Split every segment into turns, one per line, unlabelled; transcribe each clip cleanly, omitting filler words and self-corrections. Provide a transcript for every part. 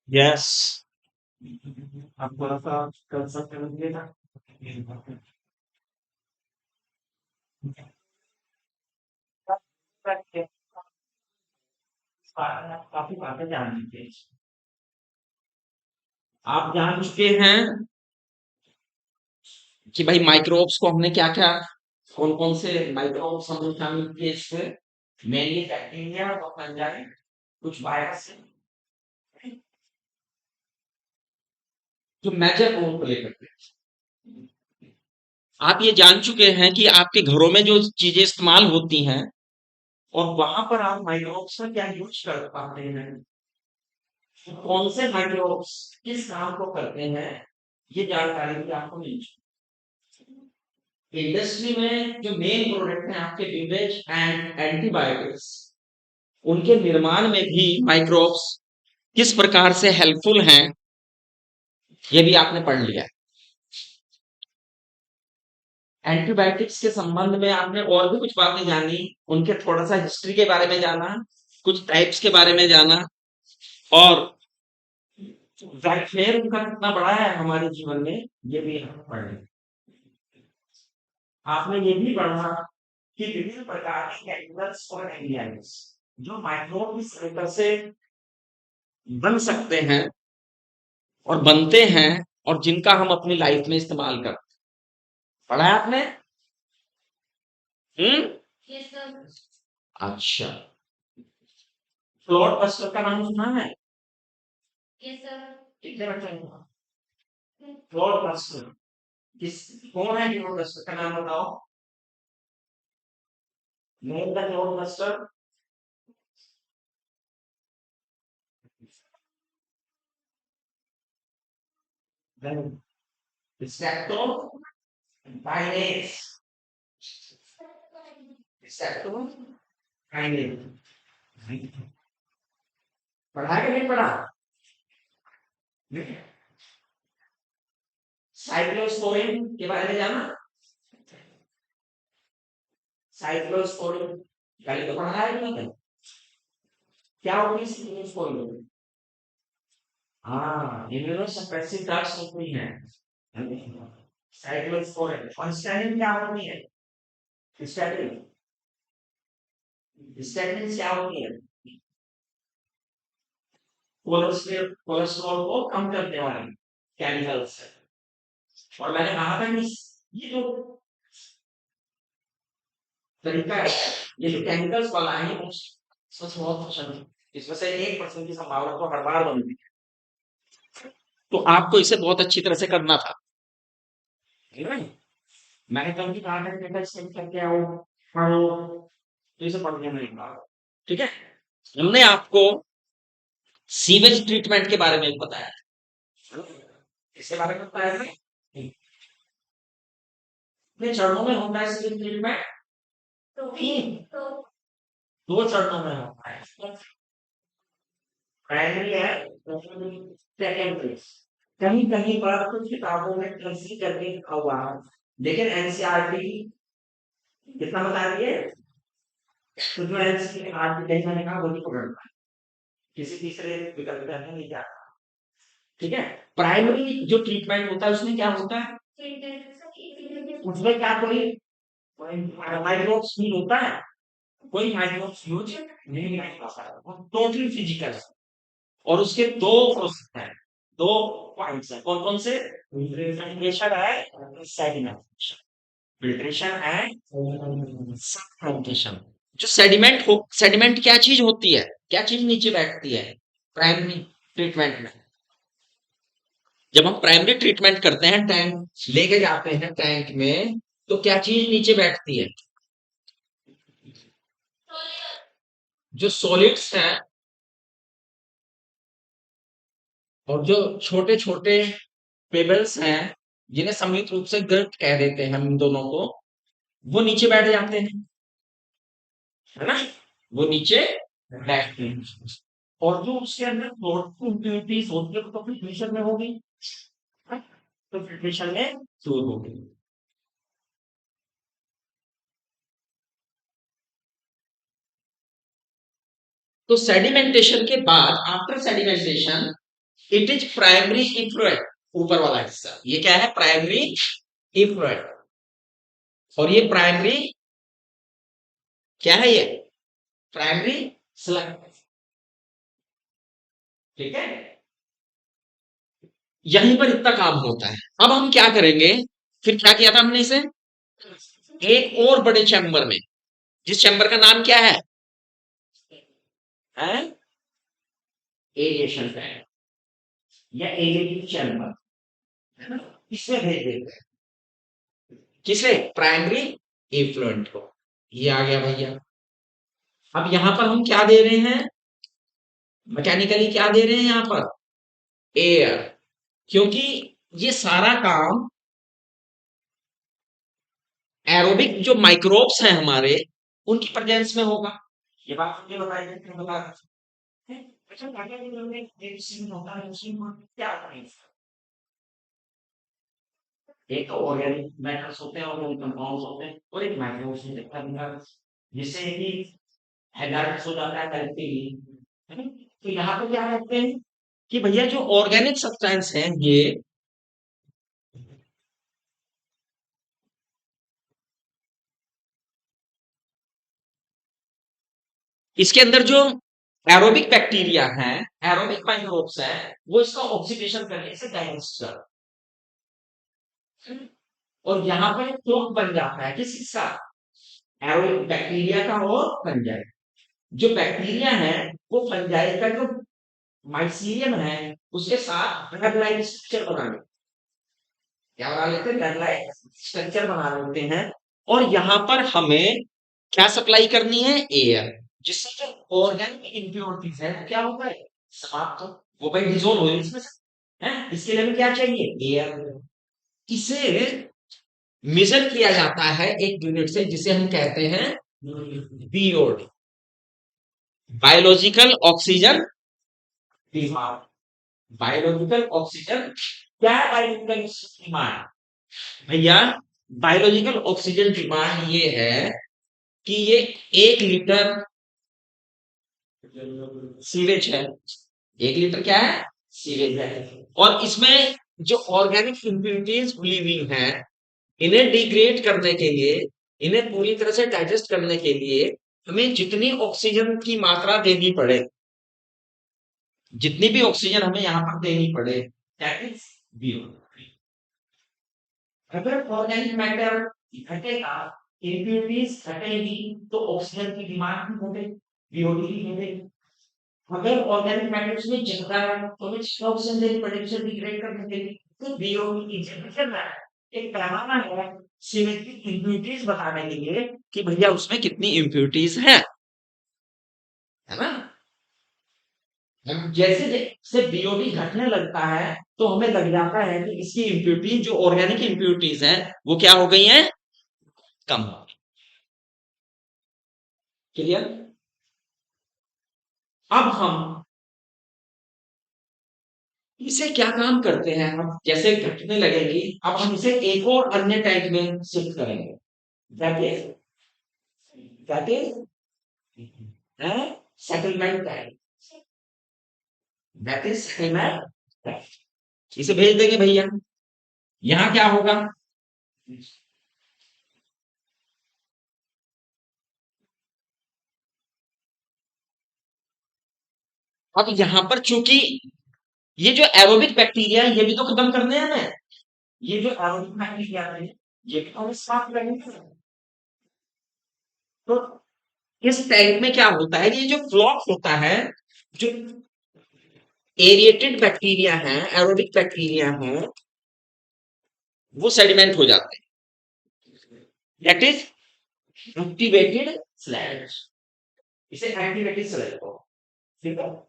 Yes. आप थोड़ा सा कर सकते हो ना। काफी बातें जान चुके हैं। आप जान चुके हैं कि भाई माइक्रोब्स को हमने क्या क्या कौन कौन से माइक्रोब्स हमने शामिल किए इसमें। मेनली बैक्टीरिया और फंजाई, कुछ वायरस जो मेजर रोल प्ले करते हैं। आप ये जान चुके हैं कि आपके घरों में जो चीजें इस्तेमाल होती हैं और वहां पर आप माइक्रोब्स का क्या यूज कर पाते हैं, कौन से माइक्रोब्स किस काम को करते हैं, ये जानकारी भी आपको मिल चुकी। इंडस्ट्री में जो मेन प्रोडक्ट हैं आपके बिवेज एंड एंटीबायोटिक्स, उनके निर्माण में भी माइक्रोब्स किस प्रकार से हेल्पफुल हैं, ये भी आपने पढ़ लिया है। एंटीबायोटिक्स के संबंध में आपने और भी कुछ बातें जानी, उनके थोड़ा सा हिस्ट्री के बारे में जाना, कुछ टाइप्स के बारे में जाना, और फेर उनका कितना बड़ा है हमारे जीवन में, ये भी हम पढ़े। आपने ये भी पढ़ा कि विभिन्न प्रकार के कैपिटल्स और एंजाइम्स जो माइक्रोब की सहायता से बन सकते हैं और बनते हैं, और जिनका हम अपनी लाइफ में इस्तेमाल करते हैं। पढ़ा है आपने? हम्म। अच्छा। फ्लोट बस्टर का नाम सुना है? कितने बच्चे हैं? फ्लोट बस्टर किस कौन है? फ्लोट बस्टर का नाम बताओ। Name the clot buster. Streptokinase. Streptokinase. पढ़ा कि नहीं पढ़ा? साइक्लोस्पोरिन के बारे में जाना? साइक्लोस्पोरिन पहले तो पढ़ा है कि नहीं? क्या होगी साइक्लोस्पोरिन? हाँ, इम्यूनोसप्रेसिव ड्रग्स होती हैं साइक्लोस्पोरिन। और स्टैटिन क्या होती है? स्टैटिन स्टैटिन क्या होती है? कोलेस्ट्रॉल कोलेस्ट्रॉल को कम करने वाले केमिकल्स है। और मैंने कहा था कि ये जो तरीका है, ये जो केमिकल्स वाला है, सच बहुत पसंद है। इसमें से 1% की संभावना तो हर बार बनती है, तो आपको इसे बहुत अच्छी तरह से करना था। ठीक है? मैंने कभी कहा था कि बेटा इससे करके आओ, पढ़ो, तो इसे पढ़ने में नहीं। ठीक है? हमने आपको सीवेज ट्रीटमेंट के बारे में बताया। इसके बारे में बताया था कितने चरणों में होता है सीवेज ट्रीटमेंट? तीन, दो चरणों में होता है। प्राइमरी है, सेकेंडरी। कहीं कहीं पर कुछ किताबों में कृषि करके लिखा हुआ है, लेकिन एनसीईआरटी कितना बता रही है? तो जो एनसीईआरटी कहीं मैंने कहा वही पकड़ना है, किसी तीसरे विकल्प पे हमें नहीं जाना। ठीक है? प्राइमरी जो ट्रीटमेंट होता है उसमें क्या होता है? उसमें क्या कोई माइक्रोब्स नहीं होता है, कोई माइक्रोब्स यूज नहीं होता है, वो टोटली फिजिकल है। और उसके दो प्रोसेस हैं, दो पॉइंट्स हैं। कौन कौन से? फिल्ट्रेशन है, सेडिमेंटेशन। Filtration and sedimentation. जो सेडिमेंट हो, सेडिमेंट क्या चीज होती है, क्या चीज नीचे बैठती है प्राइमरी ट्रीटमेंट में? जब हम प्राइमरी ट्रीटमेंट करते हैं, टैंक लेके जाते हैं टैंक में, तो क्या चीज नीचे बैठती है? जो सॉलिड्स हैं और जो छोटे छोटे पेबल्स हैं, जिन्हें सम्मिलित रूप से गर्त कह देते हैं हम इन दोनों को, वो नीचे बैठ जाते हैं, है ना? वो नीचे बैठते हैं। और जो उसके अंदर इम्प्यूरिटीज होती है तो फिल्ट्रेशन में होगी, है? तो फिल्ट्रेशन में दूर होगी। तो सेडिमेंटेशन के बाद, after sedimentation, it is primary effluent, ऊपर वाला हिस्सा ये क्या है, प्राइमरी इफ्लुएंट। और ये प्राइमरी क्या है, ये प्राइमरी स्लग। ठीक है, यहीं पर इतना काम होता है। अब हम क्या करेंगे, फिर क्या किया था हमने इसे एक और बड़े चैम्बर में, जिस चैम्बर का नाम क्या है एरिएशन टैंक या एरिएटिव चैम्बर, है ना, इसमें भेज देते हैं। किसे, प्राइमरी इफ्लुएंट को। ये आ गया भैया। अब यहां पर हम क्या दे रहे हैं, मैकेनिकली क्या दे रहे हैं यहां पर, एयर, क्योंकि ये सारा काम एरोबिक जो माइक्रोब्स हैं हमारे, उनकी प्रेजेंस में होगा। ये बात मुझे बताई थी, क्यों बता रहा था? अच्छा, क्या होता है उसमें क्या होता है, एक तो ऑर्गेनिक मैटर्स होते हैं, ऑर्गेनिक कंपाउंड्स होते हैं, और एक माइक्रोब्स होते हैं, जिससे कि हैजार्डस हो जाता है कलेक्टिवली, है ना? तो यहाँ पे क्या कहते हैं कि भैया जो ऑर्गेनिक सब्सटेंस हैं ये, इसके अंदर जो एरोबिक बैक्टीरिया हैं, एरोबिक माइक्रोब्स हैं, वो इसका ऑक्सीडेशन करके इसे डाइजेस्ट कर, और यहाँ पर क्लॉक बन जाता है किसका, एरोबिक बैक्टीरिया का और फंजाई। जो बैक्टीरिया है वो फंजाई का जो माइसीलियम है उसके साथ ब्लड लाइन स्ट्रक्चर बना लेते, क्या बना लेते हैं, ब्लड लाइन स्ट्रक्चर बना लेते हैं। और यहाँ पर हमें क्या सप्लाई करनी है, एयर, जिससे जो ऑर्गेनिक इम्प्योरिटीज है वो क्या होगा है, समाप्त हो, वो भाई डिसोल्व हो इसमें से, है, इसके लिए हमें क्या चाहिए, एयर। इसे मेजर किया जाता है एक यूनिट से जिसे हम कहते हैं BOD, biological oxygen demand. Biological oxygen क्या है, बायोलॉजिकल डिमांड भैया, बायोलॉजिकल ऑक्सीजन डिमांड ये है कि ये 1 लीटर सीवेज है, 1 लीटर क्या है, सीवेज है, और इसमें जो ऑर्गेनिक इम्प्यूरिटीज घुली हुई हैं, इन्हें डिग्रेड करने के लिए, इन्हें पूरी तरह से डाइजेस्ट करने के लिए हमें जितनी ऑक्सीजन की मात्रा देनी पड़े, जितनी भी ऑक्सीजन हमें यहाँ पर देनी पड़े, दैट इज जीरो। अगर ऑर्गेनिक मैटर घटेगा, इम्प्यूरिटीज घटेगी, तो ऑक्सीजन की डिमांड भी घटेगी, बीओडी भी घटेगी। अगर ऑर्गेनिक मैटर्स में ज्यादा है तो हमें ज्यादा ऑक्सीजन देनी पड़ेगी, उसे डिग्रेड करने के लिए। तो बीओडी की जनरेशन है, एक पैमाना है सिमेट्रिक इम्प्यूरिटीज बताने के लिए कि भैया उसमें कितनी इम्प्यूरिटीज है ना। जैसे जैसे बीओडी घटने लगता है तो हमें लग जाता है कि इसकी इम्प्यूरिटीज, जो ऑर्गेनिक इम्प्यूरिटीज हैं, वो क्या हो गई हैं, कम हो गई। क्लियर। अब हम इसे क्या काम करते हैं, हम जैसे घटने लगेगी, अब हम इसे एक और अन्य टैंक में शिफ्ट करेंगे, that is that is settlement tank, that is settlement tank. इसे भेज देंगे भैया, यहाँ क्या होगा, अब यहाँ पर चूंकि ये जो एरोबिक बैक्टीरिया है ये भी तो खत्म करने हैं ना, ये जो एरोबिक बैक्टीरिया है ये भी तो हमें साफ करने हैं। तो इस टैंक में क्या होता है, ये जो फ्लॉक होता है, जो एरिएटेड बैक्टीरिया है, एरोबिक बैक्टीरिया है, वो सेडिमेंट हो जाते हैं, दैट इज एक्टिवेटेड स्लैश, इसे एक्टिवेटेड स्लैश को, ठीक है।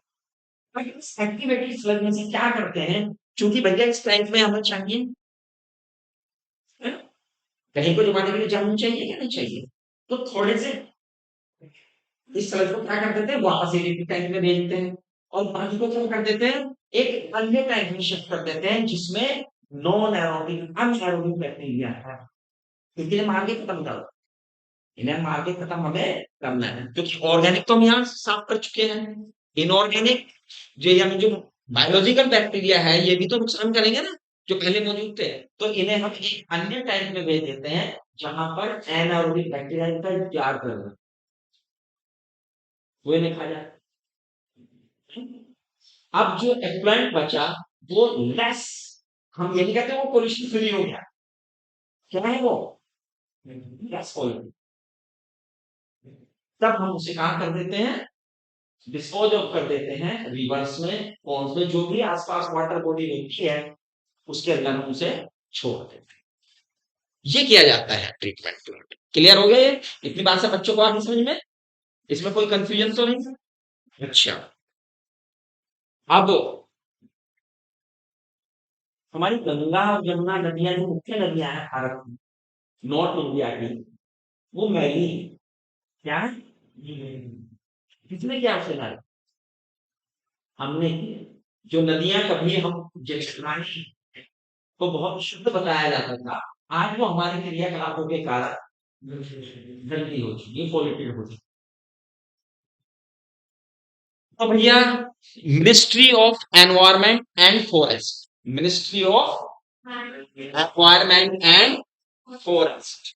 अब इस एक्टिवेटेड स्लैश में से क्या करते हैं, क्योंकि भैया इस टैंक में हमें चाहिए, है ना? कहीं को जमाने के लिए जानना चाहिए क्या नहीं चाहिए, तो थोड़े से इस स्लैश को क्या कर देते हैं, वापस एरिएटेड टैंक में भेज देते हैं, और बाकी को क्या कर देते हैं, एक अन्य टैंक में शिफ्ट कर देते हैं जिसमें नॉन एरोबिक अनएरोबिक बैक्टीरिया है, क्योंकि ये मार के खत्म कर, इन्हें मार के खत्म हमें करना है, क्योंकि ऑर्गेनिक तो हम यहाँ साफ कर चुके हैं, इनऑर्गेनिक जो यानी जो बायोलॉजिकल बैक्टीरिया है, ये भी तो नुकसान करेंगे ना जो पहले मौजूद थे। तो इन्हें हम एक अन्य टाइप में भेज देते हैं जहां पर एनारोबिक बैक्टीरिया इनका इंतजार कर रहे हैं, वो इन्हें खा जाए। अब जो एफ्लुएंट बचा वो लेस, हम ये नहीं कहते वो पोल्यूशन फ्री हो गया, क्या है वो लेस पॉल्यूशन, तब हम उसे कहाँ कर देते हैं, डिस्पोज ऑफ कर देते हैं रिवर्स में, पॉन्ड्स में, जो भी आसपास वाटर बॉडी होती है उसके अंदर हम उसे छोड़ देते हैं। ये किया जाता है ट्रीटमेंट प्लांट। क्लियर हो गया ये? इतनी बात से बच्चों को आगे समझ में, इसमें कोई कंफ्यूजन तो नहीं? अच्छा, अब हमारी गंगा और यमुना नदियां जो मुख्य नदियां हैं भारत में, नॉर्थ इंडिया की, वो मैली है। क्या है? किसने किया उसे लाल? हमने किया। जो नदियां कभी हम जल पानी को बहुत शुद्ध बताया जाता था, आज वो हमारे क्रियाकलापों के कारण गंदी हो चुकी है, पॉल्यूटेड हो चुकी है। तो भैया, ministry of environment and forest, ministry of environment and forest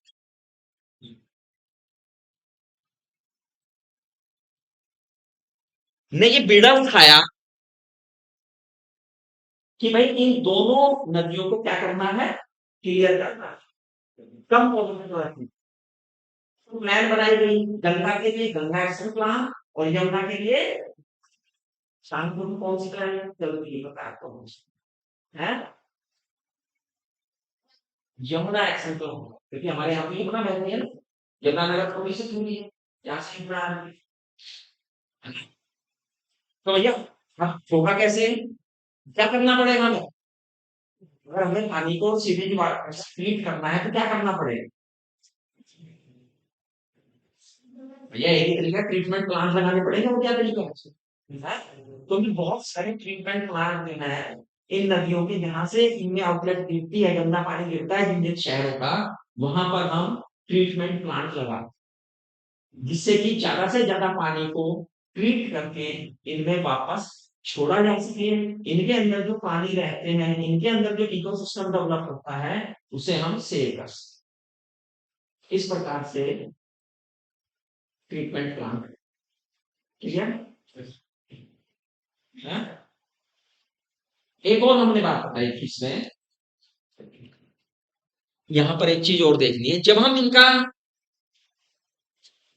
ने ये बीड़ा उठाया कि भाई इन दोनों नदियों को क्या करना है, क्लियर करना है, कम पॉल्यूशन रखनी। तो प्लान बनाई गई गंगा के लिए गंगा एक्शन प्लान, और यमुना के लिए शांतिपुर में कौन सी प्लान है, चलो ये बता आपको है, यमुना एक्शन प्लान, क्योंकि हमारे यहाँ पे यमुना बहती है ना, यमुना नगर थोड़ी सी दूरी है यहाँ से यमुना आ रही है। तो भैया अब होगा कैसे, क्या करना पड़ेगा हमें, अगर हमें पानी को सीधे ट्रीट करना है तो क्या करना पड़ेगा भैया, एक तरीका ट्रीटमेंट प्लांट लगाने पड़ेगा, वो क्या तरीका है? तो भी बहुत सारे ट्रीटमेंट प्लांट जो है इन नदियों के, जहां से इनमें आउटलेट गिरती है, गंदा पानी गिरता है जिन जिन शहरों का, वहां पर हम ट्रीटमेंट प्लांट लगा, जिससे कि ज्यादा से ज्यादा पानी को ट्रीट करके इनमें वापस छोड़ा जा सके, इनके अंदर जो पानी रहते हैं, इनके अंदर जो इकोसिस्टम डेवलप होता है, उसे हम सेव कर सकते। इस प्रकार से ट्रीटमेंट प्लांट, ठीक है? एक और हमने बात बताई थी इसमें, यहां पर एक चीज और देखनी है, जब हम इनका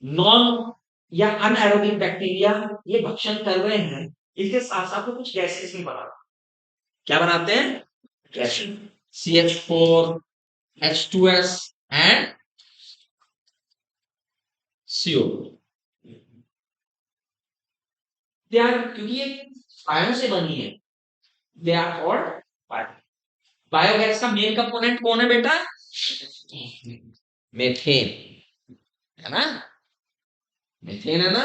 नॉन या अनएरोबिक बैक्टीरिया ये भक्षण कर रहे हैं, इसके साथ साथ में कुछ गैसेस भी बनाते हैं। क्या बनाते हैं? Gases, CH4, H2S and CO। They are, क्योंकि ये बायो से बनी है, they are called bio. Biogas का मेन कंपोनेंट कौन है बेटा? मेथेन, है ना? मेथेन है ना?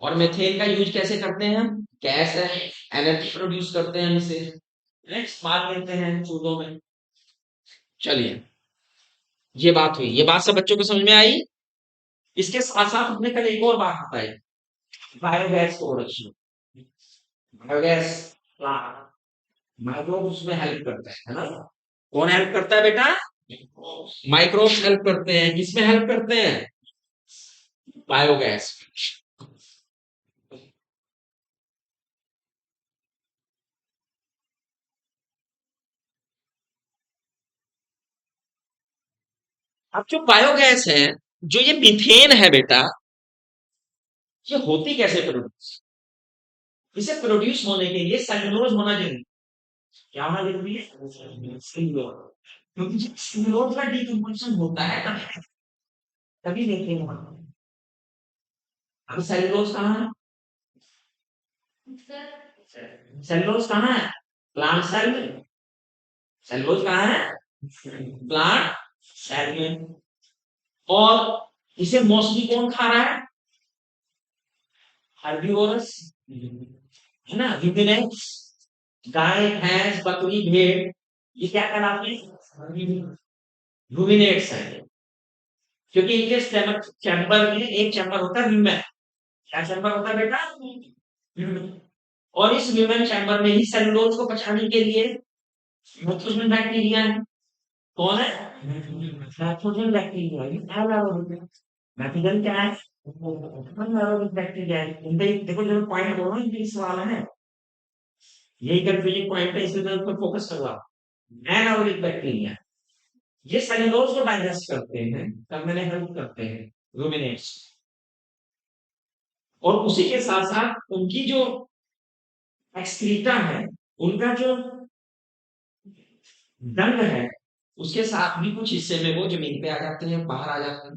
और मेथेन का यूज कैसे करते हैं हम? गैस है, एनर्जी प्रोड्यूस करते हैं इसे, इस्तेमाल करते हैं चूल्हों में। चलिए, ये बात हुई, ये बात सब बच्चों को समझ में आई? इसके साथ साथ हमने कल एक और बात बताई, biogas production, biogas plant, microbes उसमें हेल्प करते हैं, है ना? कौन हेल्प करता है बेटा? माइक्रोब्स हेल्प करते हैं, किसमें हेल्प करते हैं? बायोगैस। अब जो बायोगैस है, जो ये मीथेन है बेटा, ये होती कैसे प्रोड्यूस? इसे प्रोड्यूस होने के लिए सेल्यूलोज होना जरूरी है। क्या होना जरूरी है? सेल्यूलोज। क्योंकि जब सेल्यूलोज का डिकम्पोजिशन होता है तभी तभी मीथेन होता है। अब सेल्यूलोज कहाँ है? सेल्यूलोज कहाँ है? प्लांट सेल में। सेल्यूलोज कहाँ है? प्लांट सेल में। और इसे मोस्टली कौन खा रहा है? हर्बीवोरस, है ना? रुमिनेंट्स, गाय, भैंस, बकरी, भेड़, ये क्या कहलाते हैं? रूमिनेट्स हैं। क्योंकि इनके स्टमक चैम्बर में एक चैम्बर होता है रूमेन। क्या चैम्बर होता है बेटा? रूमेन। और इस ह्यूमन चैम्बर में ही सेलुलोज को पचाने के लिए नाइट्रोजन बैक्टीरिया है। कौन है? Nitrogen bacteria. ये एनारोबिक। नाइट्रोजन क्या है? एनारोबिक बैक्टीरिया है। इनपे देखो जो पॉइंट बोल रहा हूँ इनपे सवाल है, यही कंफ्यूजिंग पॉइंट है, इसलिए मैं फोकस कर रहा हूँ। एनारोबिक बैक्टीरिया ये सेलुलोज को डाइजेस्ट करते हैं, तब मैंने हेल्प करते हैं रूमिनेट्स। और उसी के साथ साथ उनकी जो एक्सक्रीटा है, उनका जो डंग है, उसके साथ भी कुछ हिस्से में वो जमीन पे आ जाते हैं, बाहर आ जाते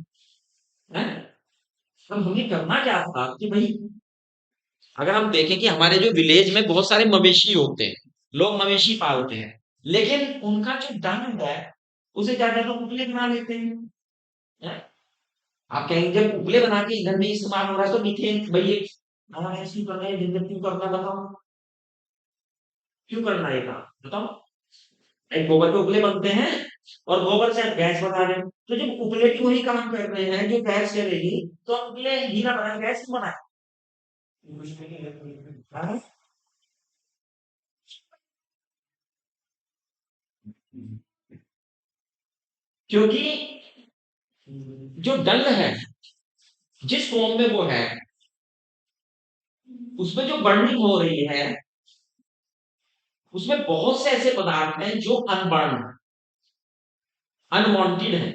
हैं। अब हमें करना क्या था कि भाई अगर हम देखें कि हमारे जो विलेज में बहुत सारे मवेशी होते हैं, लोग मवेशी पालते हैं, लेकिन उनका जो डंग है उसे ज्यादा लोग उपले बना लेते हैं। आप कहेंगे जब उपले बना के ईंधन में इस्तेमाल हो रहा है तो मीथेन भाई ये ऐसे कर रहे हैं, क्यों करना बताओ, क्यों करना ये काम बताओ। एक गोबर के उपले बनते हैं और गोबर से गैस बना रहे हैं, तो जब उपले भी वही काम कर रहे हैं जो गैस करेगी, तो हम उपले हीरा बना गैस क्यों बनाए? हाँ? क्योंकि जो डंग है जिस फॉर्म में वो है उसमें जो बर्निंग हो रही है उसमें बहुत से ऐसे पदार्थ हैं जो अनबर्न, अनवांटेड है,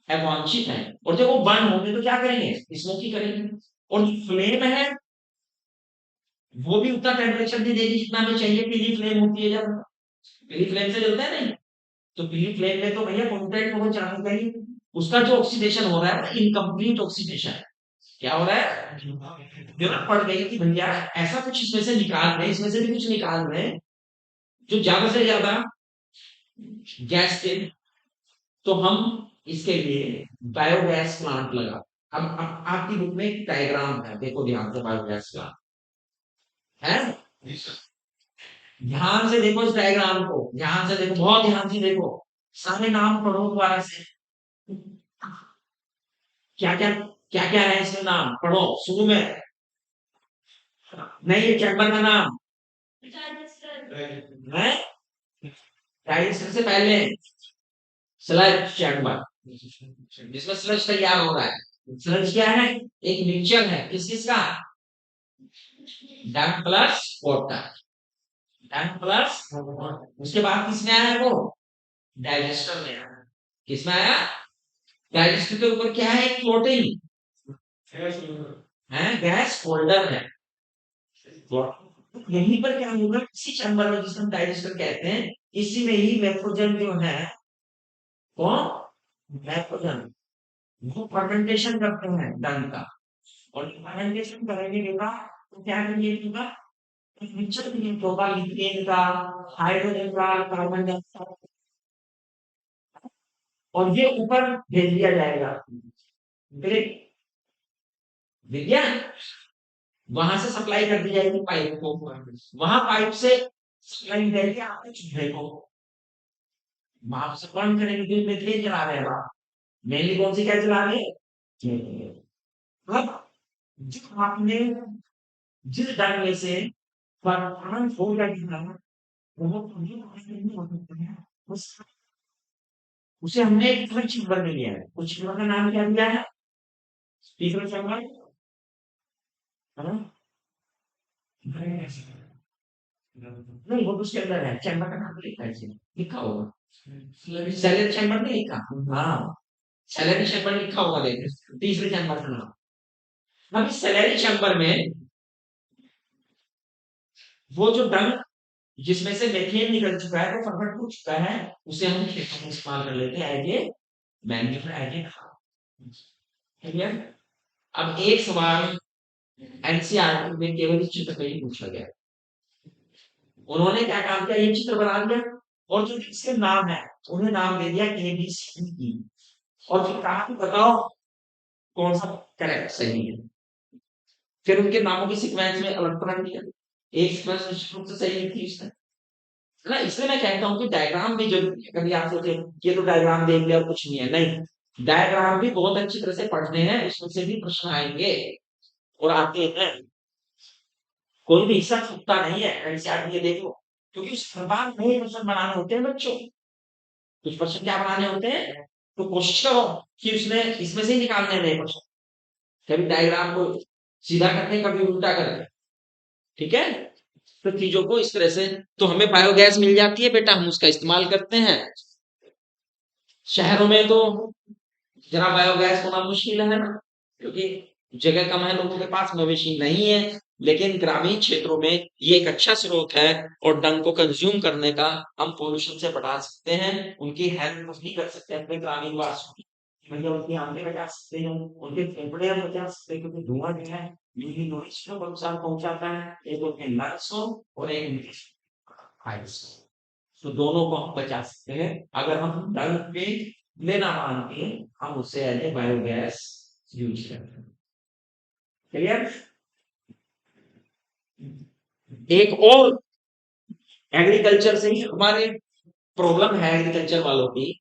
अवांछित है, और जब वो बर्न होंगे तो क्या करेंगे? स्मोकी करेंगे। और फ्लेम है वो भी उतना टेम्परेचर नहीं देगी जितना हमें चाहिए। पीली फ्लेम होती है जब, पीली फ्लेम से जलता है नहीं, तो पीली फ्लेम में तो भैया कॉन्टेक्ट बहुत ज्यादा चाहिए। उसका जो ऑक्सीडेशन हो रहा है इनकम्प्लीट ऑक्सीडेशन है। क्या हो रहा है? जरूरत पड़ गई कि भैया ऐसा कुछ इसमें से निकाल रहे हैं, इसमें से भी कुछ निकाल रहे हैं जो ज्यादा से ज्यादा गैस दे, तो हम इसके लिए बायोगैस प्लांट लगा। अब आपकी बुक में एक डायग्राम है, देखो ध्यान से बायोगैस प्लांट है। ध्यान से देखो इस डायग्राम को, ध्यान से देखो, बहुत ध्यान से देखो, सारे नाम पढ़ो दोबारा से। क्या क्या क्या क्या है इसमें नाम पढ़ो शुरू में। नहीं ये चैम्बर का नाम है, डाइजेस्टर से पहले स्लज चैम्बर, जिसमें स्लज तैयार हो रहा है। स्लज क्या है? एक मिक्सचर है किस किस का? डंग प्लस वाटर, डंग प्लस। उसके बाद किसमें आया है वो? डाइजेस्टर में आया। किसमें आया? डाइजेस्टर के ऊपर क्या है? एक फ्लोटिंग है, गैस होल्डर है। यहीं पर क्या होगा, इसी चैम्बर में जिसे हम डाइजेस्टर कहते हैं, इसी में ही नाइट्रोजन जो है, कौन? नाइट्रोजन, वो फर्मेंटेशन करते हैं डंग का। और फर्मेंटेशन करेंगे के बाद तो क्या करिएगा, एक मिक्सचर क्रिएट होगा मीथेन का, हाइड्रोजन का, कार्बन डाइऑक्साइड, और ये ऊपर भेज दिया जाएगा। फिर विज्ञान वहां से सप्लाई कर दी जाएगी पाइप को, वहां पाइप से सप्लाई जाएगी आपके चूल्हे को, वहां से बंद करेंगे, दिन में तेल जला रहे हैं आप, मेनली कौन सी क्या जला रहे हैं? अब जो आपने जिस डंग में से परफॉर्मेंस हो जाएगी ना, वो पूरी नहीं हो सकते हैं। उस उसे हमने एक फ्रिज चैम्बर में लिया है, उस चैम्बर का नाम क्या दिया है? तीसरा चैम्बर है ना? नहीं वो तो उसके अंदर है, चैम्बर का नाम तो लिखा है इसमें, लिखा होगा सैलरी चैम्बर नहीं लिखा। हाँ सैलरी चैम्बर लिखा होगा, देखिए तीसरे चैम्बर का नाम। अब इस सैलरी चैम्बर में वो जो डंग जिसमें से मेथेन निकल चुका है, तो फर्मेंट हो चुका है, उसे हम खेतों में इस्तेमाल कर लेते हैं as a manure, as a खाद। क्लियर? अब एक सवाल एनसीईआरटी में केवल इस चित्र पे ही पूछा गया। उन्होंने क्या काम किया, ये चित्र बना दिया और जो इसके नाम है उन्हें नाम दे दिया ए बी सी डी, और फिर कहा कि बताओ कौन सा करेक्ट सही है। फिर उनके नामों की सीक्वेंस में अलग तरह दिया, एक सीक्वेंस निश्चित रूप से सही लिखी उसने, है ना। इसलिए मैं कहता हूँ कि डायग्राम भी जरूरी है। कभी आप सोचे ये तो डायग्राम देख लिया और कुछ नहीं है, नहीं, डायग्राम भी बहुत अच्छी तरह से पढ़ने हैं, उसमें से भी प्रश्न आएंगे और आते हैं। कोई भी हिस्सा छूटता नहीं है एनसीईआरटी ये देख लो, क्योंकि उस हर बार नए क्वेश्चन बनाने होते हैं बच्चों। कुछ क्वेश्चन क्या बनाने होते हैं, तो कोशिश करो कि उसने इसमें से ही निकालने हैं नए क्वेश्चन, कभी डायग्राम को सीधा करते हैं, कभी उल्टा करते हैं, ठीक है। तो चीजों को इस तरह से, तो हमें बायोगैस मिल जाती है बेटा, हम उसका इस्तेमाल करते हैं। शहरों में तो जरा बायोगैस होना मुश्किल है ना, क्योंकि जगह कम है, लोगों के पास, मवेशी नहीं है। लेकिन ग्रामीण क्षेत्रों में ये एक अच्छा स्रोत है, और डंग को कंज्यूम करने का हम पोल्यूशन से बढ़ा सकते हैं, उनकी हेल्प भी कर सकते हैं अपने ग्रामीण वासियों की, भैया उनकी आंखें बचा सकते हैं, उनके फेफड़े हम बचा सकते हैं, क्योंकि धुआं जो है यूवी नॉइज को नुकसान पहुंचाता है, एक उनके लंग्स को और एक उनके आइज को, तो दोनों को हम बचा सकते हैं अगर हम डंग पे लेना मान के हम उससे एज ए बायोगैस यूज करते हैं। क्लियर। एक और एग्रीकल्चर से ही हमारे प्रॉब्लम है एग्रीकल्चर वालों की,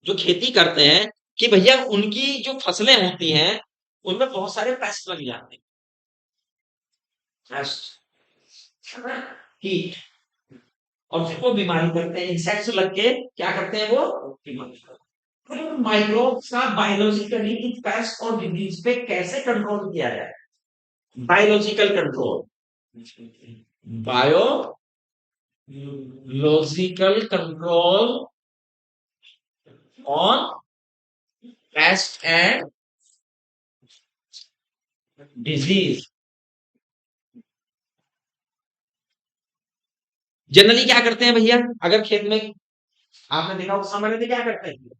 जो खेती करते हैं, कि भैया उनकी जो फसलें होती हैं उनमें बहुत सारे पेस्ट लग जाते हैं, पेस्ट, कीट, और फिर वो बीमारी करते हैं, इंसेक्ट्स लग के क्या करते हैं वो बीमारी करते हैं। माइक्रोब्स का बायोलॉजिकली पेस्ट और डिजीज पे कैसे कंट्रोल किया जाए, biological control, biological control on paste and disease. Generally क्या करते हैं भैया, अगर खेत में आपने देखा उस समय में क्या करते हैं,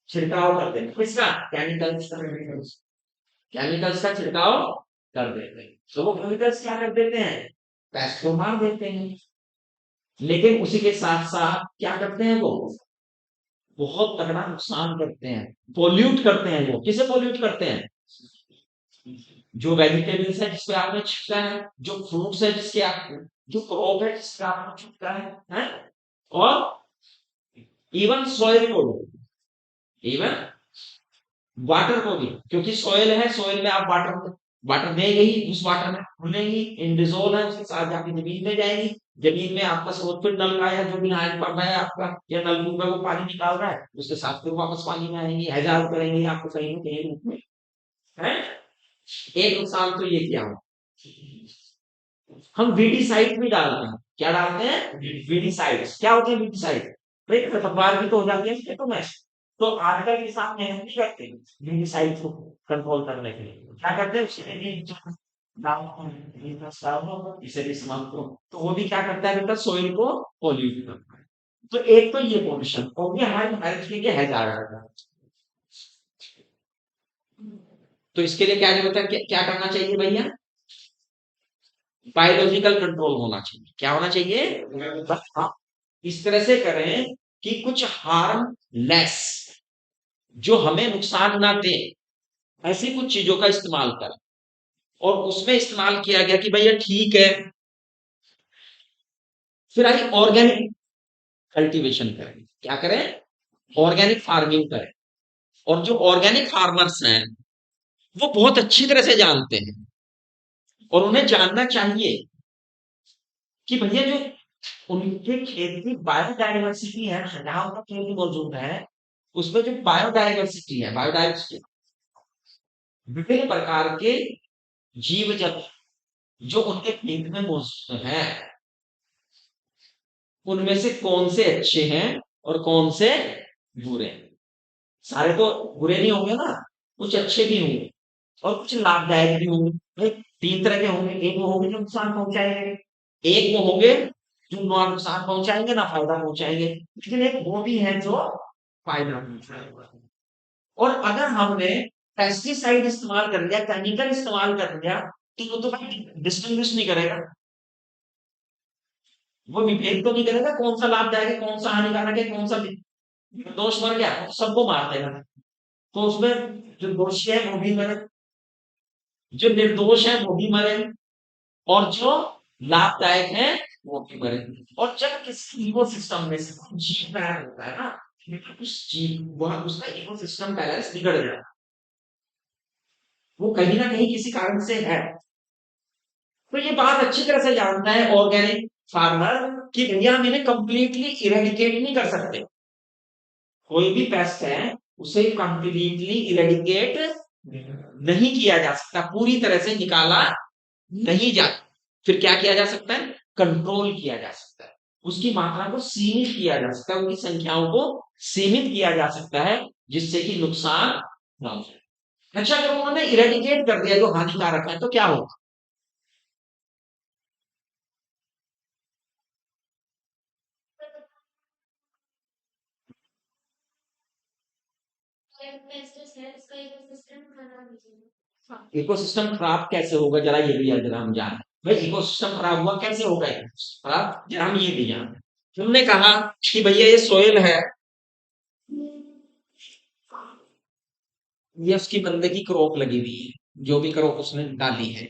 छिड़काव करते हैं किसका, केमिकल्स का, केमिकल्स का छिड़काव कर देते हैं, तो वो केमिकल्स क्या कर देते हैं, पेस्ट को मार देते हैं। लेकिन उसी के साथ साथ क्या करते हैं वो, बहुत तगड़ा नुकसान करते हैं, पोल्यूट करते हैं। वो किसे पोल्यूट करते हैं, जो वेजिटेबल्स है जिसपे आपने छिड़का है, जो फ्रूट्स है जिसके आप, जो क्रॉप है जिसपे आपने छिड़का है? और इवन सॉइल को, इवन वाटर को भी, क्योंकि सॉइल है, सॉइल में आप वाटर, वाटर देंगे ही, उस वाटर में घुलेंगी, इंडिजोल है उसके साथ जाके जमीन में जाएगी, जमीन में आपका स्रोत फिर नल का, या जो भी नाली पड़ रहा है आपका, या नलकूप में वो पानी निकाल रहा है, उसके साथ फिर वापस पानी में आएंगी, हैजार्ड करेंगे आपको कहीं ना कहीं रूप में, है। एक नुकसान तो ये किया, हम वीडीसाइड भी डालते हैं, क्या डालते हैं, वीडीसाइड्स। क्या होते हैं वीडीसाइड, भाई खरपतवार भी तो हो जाती है खेतों में, तो आजकल किसान मेहनत नहीं करते वीडीसाइड को कंट्रोल करने के लिए, क्या करते हैं उसके लिए इसे भी समाप्त करो, तो वो भी क्या करता है बेटा, सोइल को पॉल्यूट करता है। तो एक तो ये पोल्यूशन, और भी हमारी हेल्थ के लिए हैजार्ड है, तो इसके लिए क्या जरूरत है, क्या करना चाहिए भैया, बायोलॉजिकल कंट्रोल होना चाहिए। क्या होना चाहिए, बस आप इस तरह से करें कि कुछ हार्म लेस, जो हमें नुकसान ना दे, ऐसी कुछ चीजों का इस्तेमाल करें। और उसमें इस्तेमाल किया गया कि भैया ठीक है, फिर आई ऑर्गेनिक कल्टीवेशन करें, क्या करें, ऑर्गेनिक फार्मिंग करें। और जो ऑर्गेनिक फार्मर्स हैं वो बहुत अच्छी तरह से जानते हैं, और उन्हें जानना चाहिए कि भैया जो उनके खेत की बायोडायवर्सिटी है, जहां उनका खेती मौजूद है, उसमें जो बायोडायवर्सिटी है, बायोडायवर्सिटी विभिन्न प्रकार के जीव जंतु जो उनके खेत में मौजूद हैं, उनमें से कौन से अच्छे हैं और कौन से बुरे हैं। सारे तो बुरे नहीं होंगे ना, कुछ अच्छे भी होंगे और कुछ लाभदायक भी होंगे। भाई तीन तरह के होंगे, एक वो होंगे जो नुकसान पहुंचाएंगे, एक वो होंगे जो ना नुकसान पहुंचाएंगे ना फायदा पहुंचाएंगे, लेकिन एक वो भी है जो फायदा पहुंचाएगा। और अगर हमने पेस्टिसाइड इस्तेमाल कर लिया, केमिकल इस्तेमाल कर लिया, तो वो तो भाई डिस्टिंग्विश नहीं करेगा, वो विभेद तो नहीं करेगा कौन सा लाभदायक है, कौन सा हानिकारक है, कौन सा दोष मर गया, तो सबको मार देगा। तो उसमें जो दोषी है वो भी मरे, जो निर्दोष है वो भी मरे, और जो लाभदायक है वो भी मरे। और जब किसी इकोसिस्टम में से कोई जीव पैदा होता है ना, तो उस जीव वह उसका इकोसिस्टम बैलेंस बिगड़ जाता है, वो कहीं ना कहीं किसी कारण से है, तो ये बात अच्छी तरह से जानता है ऑर्गेनिक फार्मर कि भैया हम इन्हें कंप्लीटली इरेडिकेट नहीं कर सकते। कोई भी पेस्ट है उसे कंप्लीटली इरेडिकेट नहीं किया जा सकता, पूरी तरह से निकाला नहीं जा। फिर क्या किया जा सकता है? कंट्रोल किया जा सकता है, उसकी मात्रा को सीमित किया जा सकता है, उनकी संख्याओं को सीमित किया जा सकता है, जिससे कि नुकसान ना हो। अच्छा, अगर उन्होंने इरेडिकेट कर दिया जो हानिकारक है तो क्या होगा? इकोसिस्टम खराब कैसे होगा, जरा ये भी जरा हम जान। भाई इकोसिस्टम खराब हुआ कैसे होगा? खराब जरा हम ये भी जान। तुमने कहा कि भैया ये सोयल है, ये उसकी बंदे की क्रॉप लगी हुई है, जो भी क्रॉप उसने डाली है,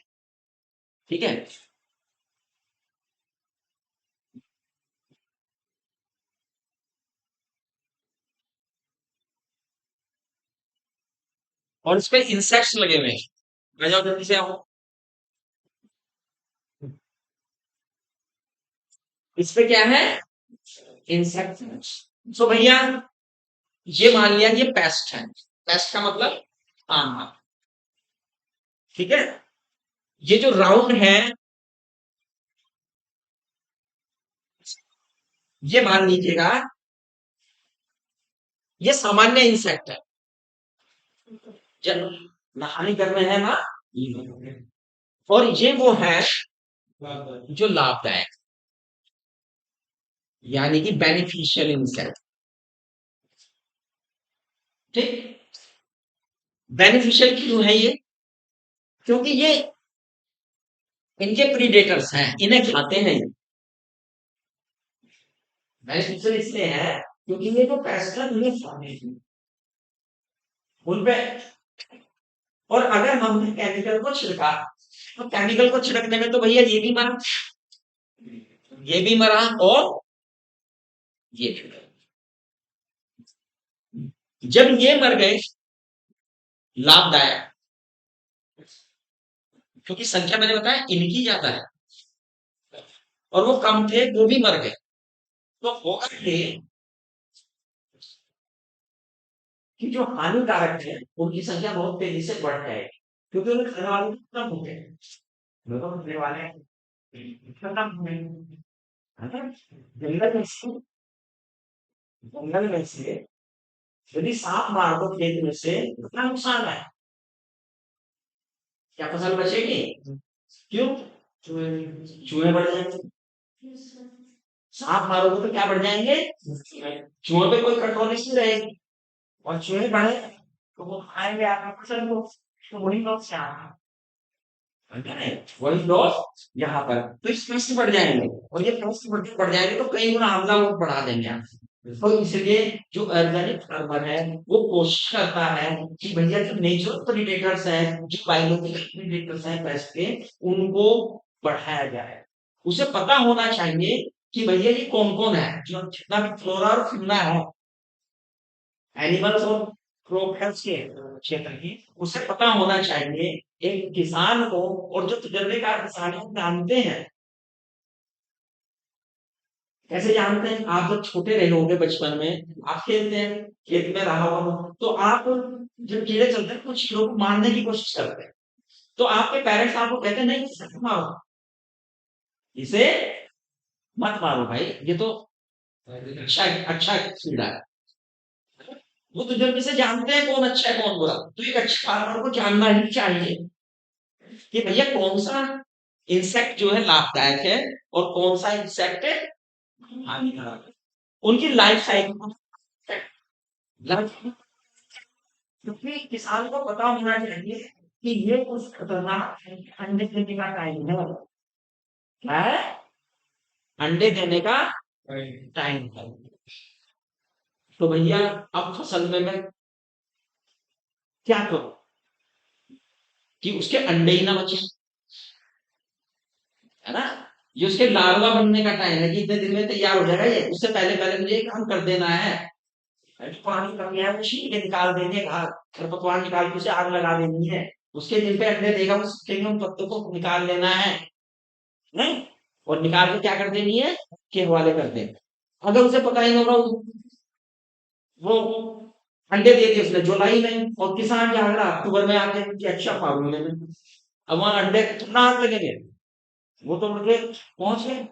ठीक है। और इस पे इंसेक्ट्स लगे हुए हैं। आ जाओ जल्दी से आओ। इस पे क्या है? इंसेक्ट। सो भैया ये मान लिया ये पेस्ट है। पेस्ट का मतलब आना, ठीक है। ये जो राउंड है, ये मान लीजिएगा ये सामान्य इंसेक्ट है। जब हानि कर रहे हैं ना, और ये वो है जो लाभदायक, यानी कि बेनिफिशियल इंसेक्ट। ठीक। बेनिफिशियल क्यों है ये? क्योंकि ये इनके प्रीडेटर्स हैं, इन्हें खाते हैं। बेनिफिशियल इसलिए है क्योंकि ये जो पेस्ट है इन्हें खाते हैं, उन पे। और अगर हमने केमिकल को छिड़का, तो केमिकल को छिड़कने में तो भैया ये भी मरा, ये भी मरा, और ये भी मरा। जब ये मर गए, लाभदायक, क्योंकि संख्या मैंने बताया इनकी ज्यादा है, और वो कम थे वो भी मर गए, तो होगा ये कि जो हानिकारक है उनकी संख्या बहुत तेजी से बढ़ जाएगी, क्योंकि उनके खाने वाले खत्म हो गए। जो तो खाने वाले खत्म हो गए, है ना? जंगल में से, जंगल में से यदि सांप मार दो खेत में से, कितना नुकसान है? क्या फसल बचेगी? क्यों? चूहे बढ़ जाएंगे। सांप मारोगे तो क्या बढ़ जाएंगे? चूहों पे कोई कंट्रोल नहीं रहेगी, और चूहे बढ़े तो वो खाएंगे आपका फसल को, तो वही लोग से वही लोग यहाँ पर तो इस पेस्ट बढ़ जाएंगे, और ये पेस्ट बढ़ जाएंगे तो कई गुना हमला वो बढ़ा देंगे आप। तो इसलिए जो ऑर्गेनिक फार्मर है वो कोशिश करता है कि भैया जो नेचुरल प्रेडेटर्स हैं, जो बायोलॉजिकल प्रेडेटर्स हैं पेस्ट के, उनको बढ़ाया जाए। उसे पता होना चाहिए कि भैया ये कौन कौन है, जो जितना भी फ्लोरा और फ्यूना है, एनिमल्स और क्रॉप हेल्थ के क्षेत्र की, उसे पता होना चाहिए एक किसान को। और जो तजर्बेकार किसान है वो जानते हैं। कैसे जानते हैं? आप जब छोटे रहे होंगे बचपन में, आप खेलते हैं, खेत में रहा हो, तो आप जब कीड़े चलते हैं कुछ लोग मारने की कोशिश करते हैं, तो आपके पेरेंट्स आपको कहते हैं नहीं इसे मत मारो, इसे मत मारो भाई, ये तो अच्छा कीड़ा है। वो तो जब इसे जानते हैं कौन अच्छा है कौन बुरा, तो एक अच्छे फार्मर को जानना ही चाहिए कि भैया कौन सा इंसेक्ट जो है लाभदायक है और कौन सा इंसेक्ट हानिकारक है। उनकी लाइफ साइकिल, लाइफ, क्योंकि किसान को पता होना चाहिए कि ये कुछ खतरनाक है, अंडे देने का टाइम है, क्या है? अंडे देने का टाइम है। तो भैया अब फसल में मैं क्या करूं कि उसके अंडे ही ना बचे, है ना? ये उसके लार्वा बनने का टाइम है कि इतने दिन में तैयार हो जाएगा ये, उससे पहले पहले मुझे ये काम कर देना है। पानी कम है वो छील के निकाल देंगे, खरपतवार निकाल के उसे आग लगा देनी है, उसके दिन पे अंडे देगा वो सूखेंगे, उन पत्तों को निकाल लेना है, नहीं, और निकाल के क्या कर देनी है, के हवाले कर देना। अगर उसे पता ही नहीं होगा, वो अंडे दे दिए उसने जुलाई में, और किसान जाग रहा अक्टूबर में आके कि अच्छा फागुन में, अब वहां अंडे कितना हाथ लगेंगे, वो तो मुझे पहुंच गए।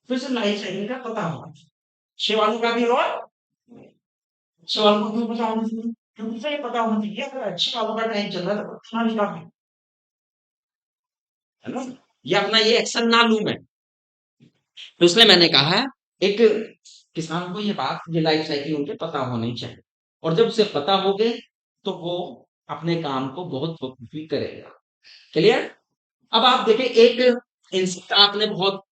फिर से लाइफ साइकिल का पता होगा, शिवालू का भी रोल, शिवालू को क्यों पता होना चाहिए, क्योंकि उसे ये पता होना चाहिए अगर अच्छे वालों का टाइम चल रहा है तो कितना निकाल, है ना, ये अपना ये एक्शन ना लूं मैं। तो इसलिए मैंने कहा है, एक किसान को ये बात, ये लाइफ साइकिल उनके पता होनी चाहिए, और जब उसे पता हो गए तो वो अपने काम को बहुत बखूबी करेगा। क्लियर। अब आप देखें, एक इंसान आपने बहुत,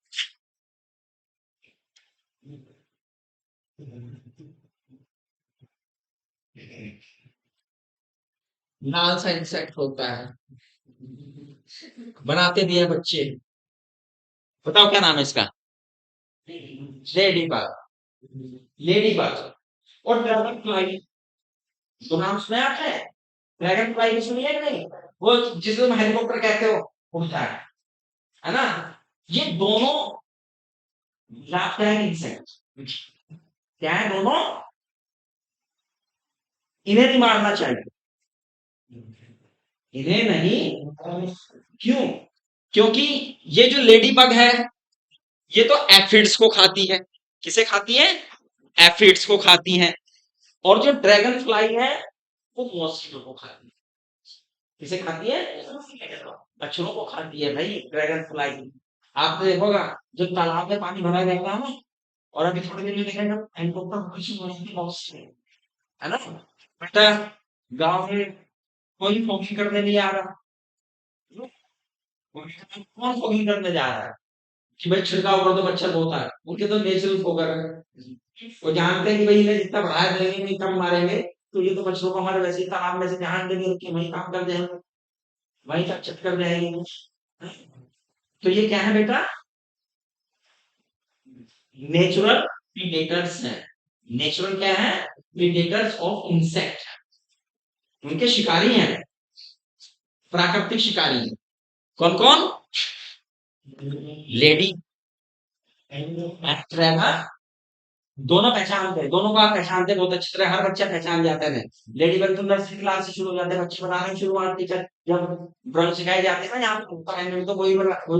लाल सा इंसेक्ट होता है, बनाते भी हैं बच्चे, बताओ क्या नाम है इसका, लेडी बग, लेडी बग और ड्रैगन फ्लाई, तो नाम सुना है आपने, ड्रैगन फ्लाई की सुनिए कि नहीं, वो जिसे तुम हेलीकॉप्टर कहते हो, उड़ता है ना, ये दोनों लाभदायक इंसेक्ट, क्या है दोनों, इन्हें नहीं मारना चाहिए, इन्हें नहीं, क्यों, क्योंकि ये जो लेडी बग है, ये तो एफिड्स को खाती है, किसे खाती है, एफिड्स को खाती है, और जो ड्रैगन फ्लाई है वो मॉस्किटो को खाती है, किसे खाती है, मच्छरों को खाती है भाई ड्रैगन फ्लाई। आपने देखोगा जब तालाब में पानी भरा रहता है ना, और अभी थोड़ी देर में देखेंगे हेलीकॉप्टर कुछ है ना, बेटा गांव में कोई फॉगिंग करने नहीं आ रहा, कौन फॉगिंग करने जा रहा है कि भाई छिड़काव कर दो मच्छर बहुत आ रहा है, उनके तो नेचुरल फोगर है, वो जानते हैं कि भाई इन्हें जितना बढ़ाया देंगे नहीं कम मारेंगे, तो ये तो मच्छरों को हमारे वैसे ही तालाब में से ध्यान देंगे कि वही काम कर जाएंगे, वही तक चक्कर जाएंगे। तो ये क्या है बेटा, नेचुरल प्रीडेटर्स हैं, नेचुरल क्या है, प्रीडेटर्स ऑफ इंसेक्ट, उनके शिकारी हैं, प्राकृतिक शिकारी हैं, कौन कौन, लेडी ड्रैगन, दोनों पहचानते हैं, दोनों को आप पहचानते हैं बहुत अच्छी तरह, हर बच्चा पहचान जाता है, लेडी बग तो नर्सरी क्लास से शुरू हो जाते हैं, बच्चे बनाने की शुरुआत, टीचर जब ड्राइंग सिखाई जाती है ना, यहाँ पे पढ़ाई में तो वही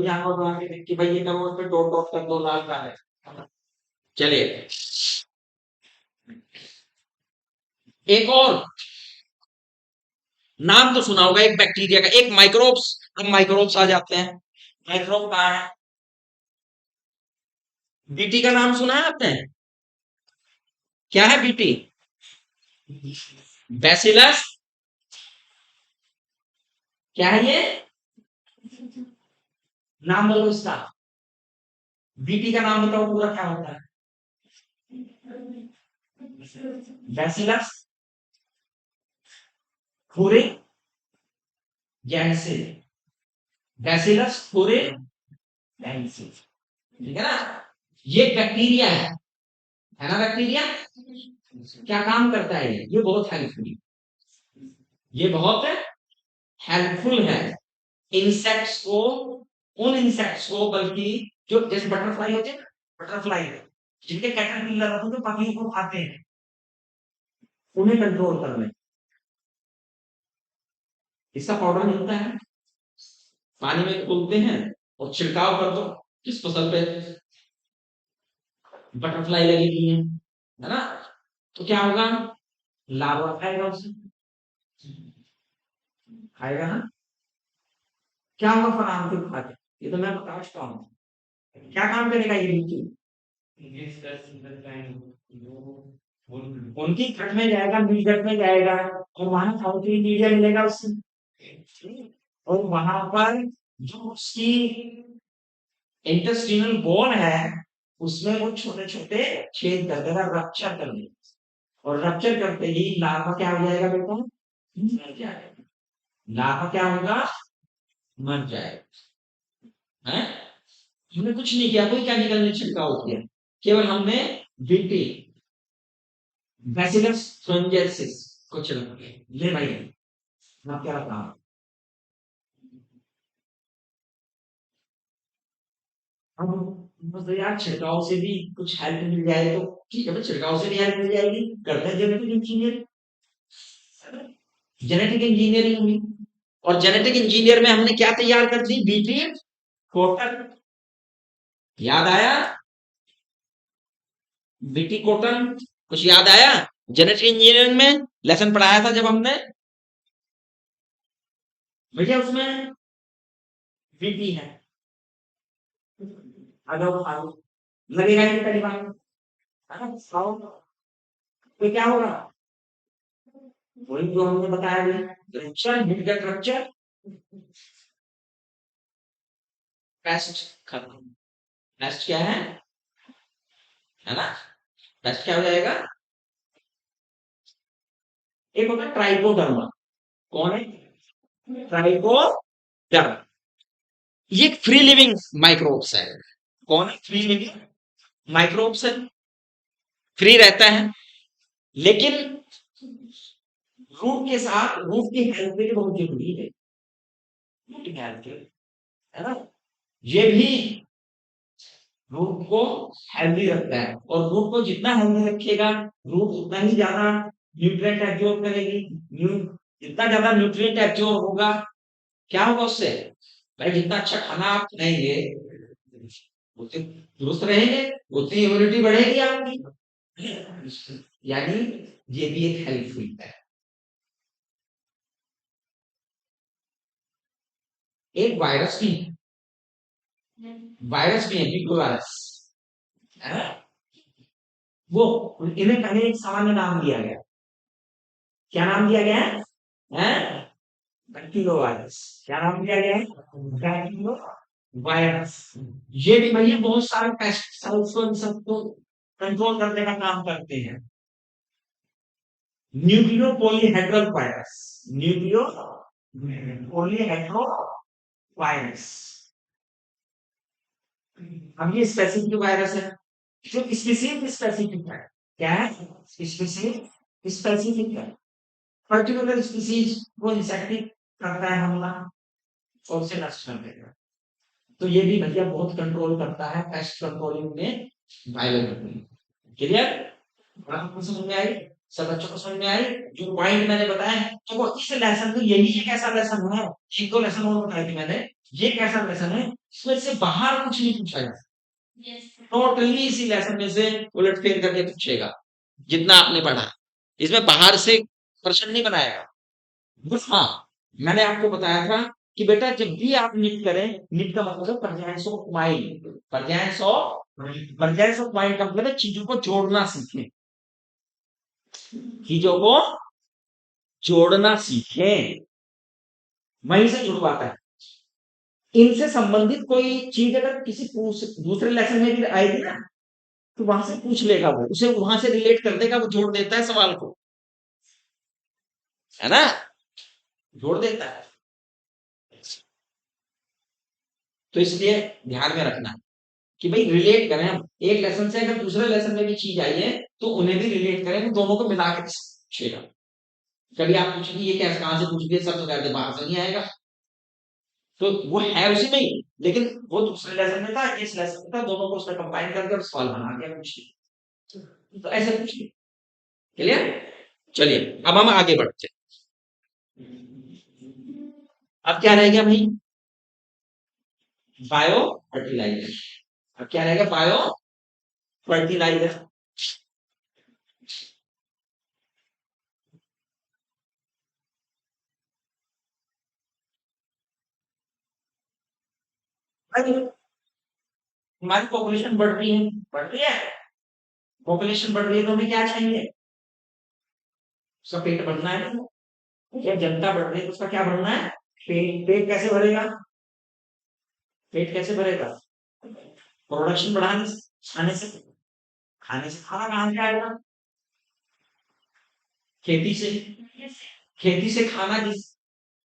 जानवर बना के कि भाई ये करो, उस पे डॉट डॉट कर दो, लाल का है। चलिए, एक और नाम तो सुना होगा एक बैक्टीरिया का, एक माइक्रोब्स, अब माइक्रोब्स आ जाते हैं, माइक्रोब कहाँ है, बीटी का नाम सुना है आपने, क्या है बीटी, बैसिलस, क्या है ये, नाम बोलो इसका, बीटी का नाम बताओ पूरा क्या होता है, बैसिलस थूरिंजेन्सिस, बैसिलस थूरिंजेन्सिस, ठीक है ना, ये बैक्टीरिया है ना बैक्टीरिया, क्या काम करता है ये बहुत हेल्पफुल, ये बहुत हेल्पफुल है इंसेक्ट्स को, उन इंसेक्ट्स को, बल्कि जो जैसे बटरफ्लाई होते हैं, बटरफ्लाई जिनके कैटरपिलर होते हैं जो पत्तियों को खाते हैं, उन्हें कंट्रोल करने, इसका पाउडर मिलता है, पानी में खोलते हैं और छिड़काव कर दो, किस फसल पे, बटरफ्लाई लगी हुई है ना, तो क्या होगा, लार्वा खाएगा उसे, खाएगा ना, क्या होगा फरहान के खा के, ये तो मैं बता चुका हूँ, क्या काम करेगा ये मिट्टी, उनकी कट में जाएगा, मिल कट में जाएगा, और वहां खाने मीडिया मिलेगा उससे, और वहां पर जो उसकी इंटेस्टिनल वॉल है, उसमें वो छोटे छोटे छेद कर देगा, रप्चर कर देगा, और रप्चर करते ही लार्वा क्या हो जाएगा बेटा, मर जाएगा, लार्वा क्या होगा, मर जाएगा, है, हमने कुछ नहीं किया, कोई केमिकल नहीं छिड़काव किया, केवल हमने बीटी, बैसिलस थ्रिंजेंसिस को छिड़का, ले भाई, आप क्या काम, अब तो यार छिड़काव से भी कुछ हेल्प मिल जाए तो ठीक है, भाई छिड़काव से भी हेल्प मिल जाएगी, करते हैं जेनेटिक इंजीनियरिंग। जेनेटिक इंजीनियरिंग हुई, और जेनेटिक इंजीनियर में हमने क्या तैयार कर दी, बीटी कॉटन, याद आया? बीटी कॉटन, कुछ याद आया? जेनेटिक इंजीनियरिंग में लेसन पढ़ाया था जब हमने, भैया उसमें बीटी है। आ जाओ आ जाओ, लगेगा नहीं पहली बार, है ना? आओ, तो क्या होगा, वही जो हमने बताया है, रक्षा मीट का रक्षा, पेस्ट खत्म। पेस्ट क्या है ना? पेस्ट क्या हो जाएगा? एक होता है ट्राइकोडर्मा, कौन है? ट्राइकोडर्मा, ये फ्री लिविंग माइक्रोब्स है। कौन है फ्री लिविंग माइक्रोब्स है? फ्री रहता है, लेकिन रूट के साथ रूट की हेल्थ भी बहुत जरूरी है, रूट की हेल्थ, है ना? ये भी रूट को हेल्दी रखता है, और रूट को जितना हेल्दी रखेगा, रूट उतना ही ज्यादा न्यूट्रिएंट एब्जॉर्ब करेगी। जितना ज्यादा न्यूट्रिएंट एब्जॉर्ब होगा, क्या होगा उससे? भाई जितना अच्छा खाना आप खाएंगे, उतने दुरुस्त रहेंगे, उतनी इम्यूनिटी बढ़ेगी आपकी। यानी ये भी एक हेल्पफुल है। एक वायरस भी, वायरस भी है, बिग वायरस, है ना? वो, इन्हें पहले एक सामान्य नाम दिया गया, क्या नाम दिया गया है? बैक्टीरियो वायरस, क्या नाम दिया गया है? Bacterio virus. ये भी भैया बहुत सारे पेस्टिसाइड्स को, इन सबको कंट्रोल करने का काम करते हैं। Nucleopolyhedral virus, nucleopolyhedrovirus, अब ये स्पेसिफिक वायरस है, जो स्पेसिफिक स्पेसिफिक है। क्या है? स्पेसिफिक स्पेसिफिक है, पर्टिकुलर स्पीसीज को इंसेक्टिक करता है हमला, और उसे नष्ट कर देगा। तो ये भी भैया बहुत कंट्रोल करता है, पेस्ट कंट्रोलिंग में वायरल। क्लियर? आपको समझ में आई? सब बच्चों को समझ में आई? जो पॉइंट मैंने बताया है, तो वो इस लेसन में, यही एक ऐसा लेसन है, एक दो लेसन और बताए थे मैंने, ये एक ऐसा लेसन है इसमें से बाहर कुछ नहीं पूछा जाता, टोटली इसी लेसन में से उलट फेर करके पूछेगा, जितना आपने पढ़ा, इसमें बाहर से प्रश्न नहीं बनाएगा। बस हाँ, मैंने आपको बताया था कि बेटा जब भी आप निट करें, निट का मतलब है पर्यायस ऑफ माइंड, पर्यायस ऑफ माइंड का मतलब है चीजों को जोड़ना सीखें, चीजों को जोड़ना सीखें, वहीं से जुड़वाता है। इनसे संबंधित कोई चीज अगर किसी दूसरे लेसन में भी आएगी ना, तो वहां से पूछ लेगा, वो उसे वहां से रिलेट कर देगा, वो जोड़ देता है सवाल को, है ना? जोड़ देता है। तो इसलिए ध्यान में रखना कि भाई रिलेट करें हम, एक लेसन से अगर दूसरे लेसन में भी चीज आई है तो उन्हें भी रिलेट करें, तो दोनों को मिला के पूछेगा। कभी आप पूछेंगे ये कैसे, कहां से पूछ दिए, सब तो दिमाग से नहीं आएगा, तो वो है उसी में ही, लेकिन वो दूसरे लेसन में था, इस लेसन में था, दोनों को उसने कंबाइन करके सवाल बना दिया कुछ, तो ऐसे कुछ। क्लियर? चलिए अब हम आगे बढ़ते हैं। अब क्या रह गया भाई? Bio fertilizer. अब क्या रहेगा? Bio fertiliser. हमारी पॉपुलेशन बढ़ रही है, बढ़ रही है, पॉपुलेशन बढ़ रही है, तो हमें क्या चाहिए? उसका पेट भरना है ना, या जनता बढ़ रही है तो उसका क्या भरना है? पेट। पेट कैसे भरेगा? पेट कैसे भरेगा? प्रोडक्शन बढ़ाने से, खाने से। खाने से खाना कहाँ से आएगा? खेती से। खेती से खाना जिस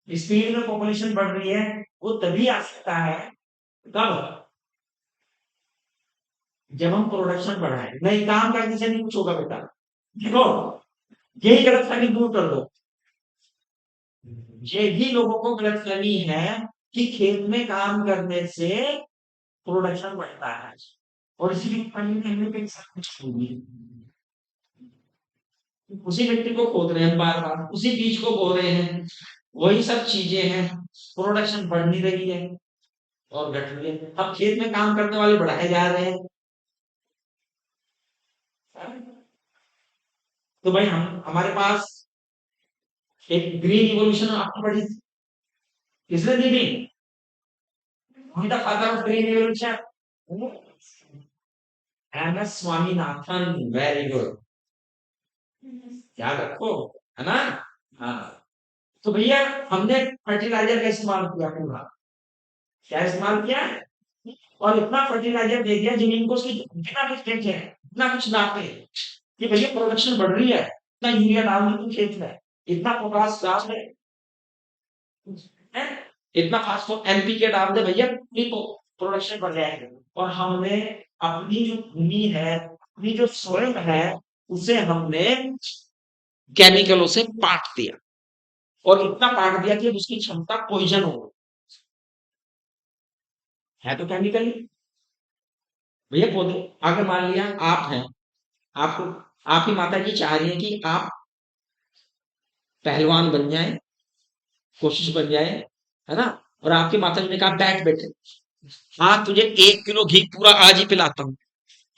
स्पीड में पॉपुलेशन बढ़ रही है, वो तभी आ सकता है, कब? जब हम प्रोडक्शन बढ़ाएं, नहीं काम करने से नहीं कुछ होगा बेटा। देखो, यही गलतफहमी दूर कर दो, ये भी लोगों को गलतफहमी है कि खेत में काम करने से प्रोडक्शन बढ़ता है और इसी पानी के साथ कुछ होगी। उसी मिट्टी को खोद रहे हैं बार बार, उसी बीज को बो रहे हैं, वही सब चीजें हैं, प्रोडक्शन बढ़ नहीं रही है और घट रही है। अब खेत में काम करने वाले बढ़ाए जा रहे हैं। तो भाई हम हमारे पास एक ग्रीन इवोल्यूशन आपने पढ़ी थी, किसने दी थी? The father of green evolution, M S Swaminathan. Very good, याद रखो, है ना? हाँ। तो भैया हमने फर्टिलाइजर का इस्तेमाल किया पूरा, क्या इस्तेमाल किया, और इतना फर्टिलाइजर दे दिया जमीन को, उसकी बिना कुछ देखे, बिना कुछ नापे कि भैया प्रोडक्शन बढ़ रही है, इतना यूरिया डाल दो खेत में, इतना पोटास डाल दे, इतना फास्फोर एनपीके डाल दे भैया, पूरी प्रोडक्शन बढ़ जाएगी। और हमने अपनी जो भूमि है, अपनी जो सोइल है, उसे हमने केमिकलों से पाट दिया, और इतना पाट दिया कि अब उसकी क्षमता पॉइजन हो गई है। तो केमिकल भैया पौधे, अगर मान लिया आप हैं, आपको आपकी माता जी चाह रही है कि आप पहलवान बन जाए, कोशिश बन जाए, है ना? और आपकी माता जी ने कहा बैठ बेटे, हाँ तुझे 1 किलो घी पूरा आज ही पिलाता हूँ,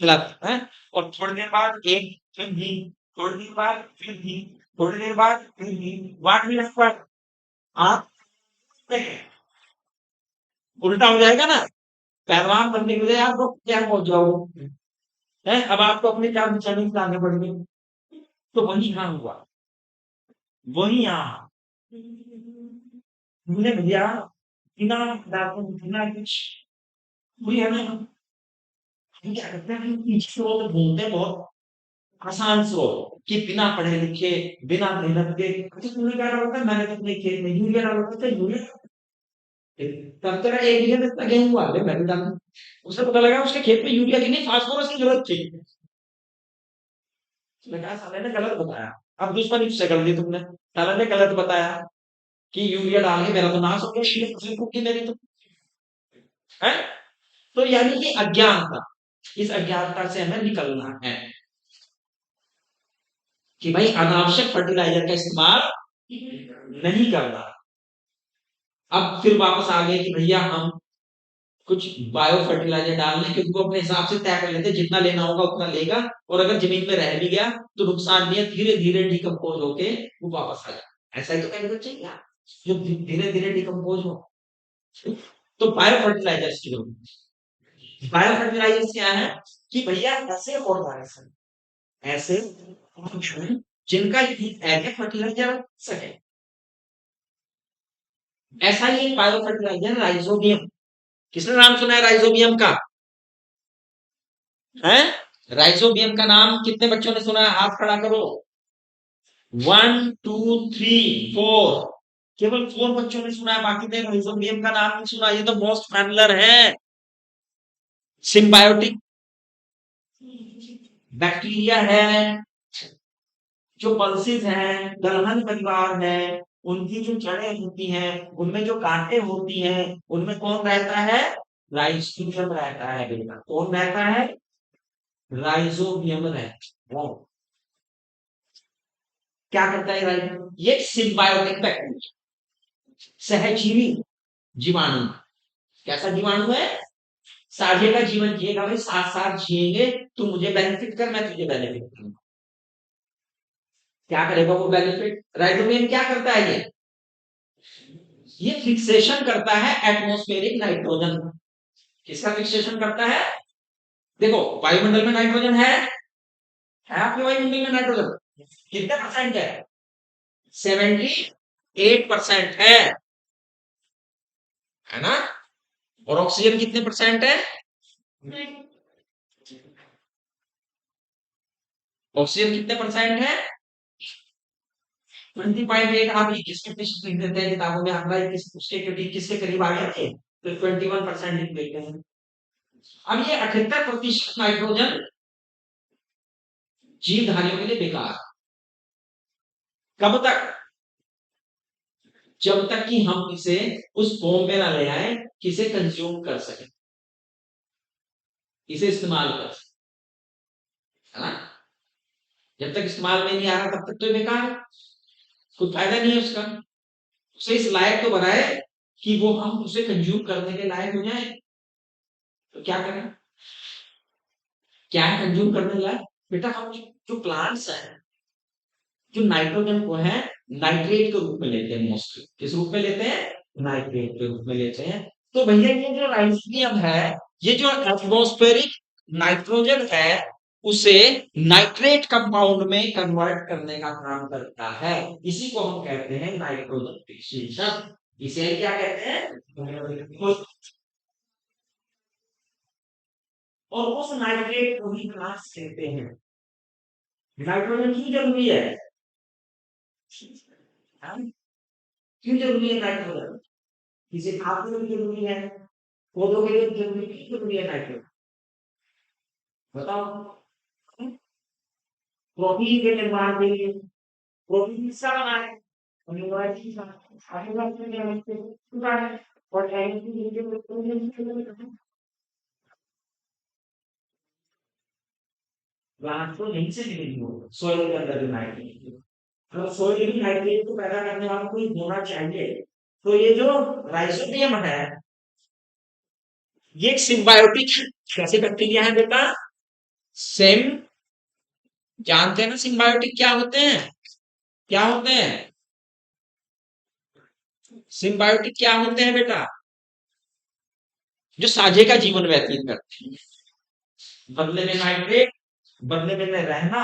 पिलाता है। और थोड़ी देर बाद एक फिर घी, थोड़ी देर बाद फिर घी, थोड़ी देर बाद फिर घी, 8 मिनट पर आप उल्टा हो जाएगा ना, पहलवान बनने के लिए आपको क्या पहुंच जाओगे, है? अब आपको अपने चार चैलेंज आगे बढ़ने, तो वही यहाँ हुआ, वही यहाँ हमने भैया बिना दातुन बिना कुछ, वही है ना, हम क्या करते हैं, पीछे से वो तो ढूंढते हैं बहुत आसान से हो कि बिना पढ़े लिखे, बिना मेहनत के, अच्छा तुमने क्या डाला था, मैंने तो अपने खेत में यूरिया डाला था, यूरिया तब तेरा 1 बीघे में इतना गेहूं हुआ है, मैं भी डालूं। उसे पता लगा उसके खेत में यूरिया की नहीं, फास्फोरस की जरूरत थी। उसने कहा साले ने गलत बताया, अब दुश्मनी उससे कर दी तुमने, साले ने गलत बताया कि यूरिया डाल के मेरा तो नाश हो गया, ये फसल फूकी मेरी तो, है? तो यानी कि अज्ञानता, इस अज्ञानता से हमें निकलना है कि भाई अनावश्यक फर्टिलाइजर का इस्तेमाल नहीं करना। अब फिर वापस आ गए कि भैया हम कुछ बायो फर्टिलाइजर डाल लें, क्योंकि वो अपने हिसाब से तय कर लेते हैं, जितना लेना होगा उतना लेगा, और अगर जमीन में रह भी गया तो नुकसान नहीं है, धीरे धीरे डिकम्पोज होके वो वापस आ जाए। ऐसा ही तो कहना चाहिए, जो धीरे धीरे डिकम्पोज हो। तो बायो फर्टिलाइजर्स की जरूरत, बायो फर्टिलाइजर्स क्या है कि भैया ऐसे ऑर्गेनिज्म, ऐसे जिनका एज फर्टिलाइजर सके, ऐसा ही एक बायो फर्टिलाइजर राइजोबियम। किसने नाम सुना है राइजोबियम का, है? राइजोबियम का नाम कितने बच्चों ने सुना है, हाथ खड़ा करो। 1 2 3 4, केवल 4 बच्चों ने सुना है, बाकी ने राइजोबियम का नाम नहीं सुना। ये तो मोस्ट फैमिलियर है, सिम्बायोटिक बैक्टीरिया है, जो पल्सिस हैं, दलहन परिवार है, उनकी जो जड़ें होती हैं, उनमें जो कांटे होती हैं, उनमें कौन रहता है, राइजोबियम रहता है बेटा। कौन रहता है, राइजोबियम रहता है। वो क्या करता है राइजोबियम, ये सिम्बायोटिक बैक्टीरिया, सहजीवी जीवाणु। कैसा जीवाणु है, साझे का जीवन जिएगा भाई, साथ साथ जिएंगे, तू मुझे बेनिफिट कर, मैं तुझे बेनिफिट करूंगा। क्या करेगा वो बेनिफिट, राइजोबियम क्या करता है, ये फिक्सेशन करता है एटमॉस्फेरिक नाइट्रोजन। किसका फिक्सेशन करता है, देखो वायुमंडल में नाइट्रोजन है आपके वायुमंडल में नाइट्रोजन कितने परसेंट है, 78% है ना? और ऑक्सीजन कितने परसेंट है, ऑक्सीजन कितने परसेंट है, 20.8। आप 21% लिख देते हैं किताबों में, हमारा उसके किसके करीब आ गया थे, तो 21% लिख देते हैं। अब ये 78% नाइट्रोजन जीवधारियों के लिए बेकार, कब तक, जब तक कि हम इसे उस फॉर्म में ना ले आए कि इसे कंज्यूम कर सके। इसे इस्तेमाल कर, है ना। जब तक इस्तेमाल में नहीं आ रहा तब तक तो ये बेकार है, कोई फायदा नहीं है उसका। उसे इस लायक तो बनाए कि वो हम उसे कंज्यूम करने के लायक हो जाए। तो क्या करें, क्या है कंज्यूम करने लायक? बेटा हम जो प्लांट्स हैं, जो नाइट्रोजन को है नाइट्रेट के रूप में लेते हैं, मोस्टली किस रूप में लेते हैं, नाइट्रेट के रूप में लेते हैं। तो भैया ये जो राइजोबियम है, ये जो एटमॉस्फेरिक नाइट्रोजन है उसे नाइट्रेट कंपाउंड में कन्वर्ट करने का काम करता है। इसी को हम कहते हैं नाइट्रोजन फिक्सेशन। इसे क्या कहते हैं? और उस नाइट्रेट को ही प्लांट्स कहते हैं। नाइट्रोजन क्यों जरूरी है? हाँ? क्यों जरूरी है नाइट्रोजन? किसी खाद के लिए जरूरी है, पौधों के लिए जरूरी, क्यों जरूरी है नाइट्रोजन? बताओ। प्रोटीन के निर्माण के लिए। प्रोटीन किसका बना है? अमीनो एसिड का। अमीनो एसिड के बना है। और एनर्जी के लिए प्रोटीन प्लांट को यहीं से मिलेगी, वो सोइल के अंदर जो नाइट्रोजन, अगर सोइल में नाइट्रोजन को पैदा करने वाला कोई होना चाहिए। तो ये जो राइजोबियम है, ये एक सिम्बायोटिक कैसे बैक्टीरिया है बेटा? सेम, जानते हैं ना सिम्बायोटिक क्या होते हैं? क्या होते हैं सिम्बायोटिक? क्या होते हैं बेटा? जो साझे का जीवन व्यतीत करते हैं, बदले में नाइट्रेट, बदले में रहना,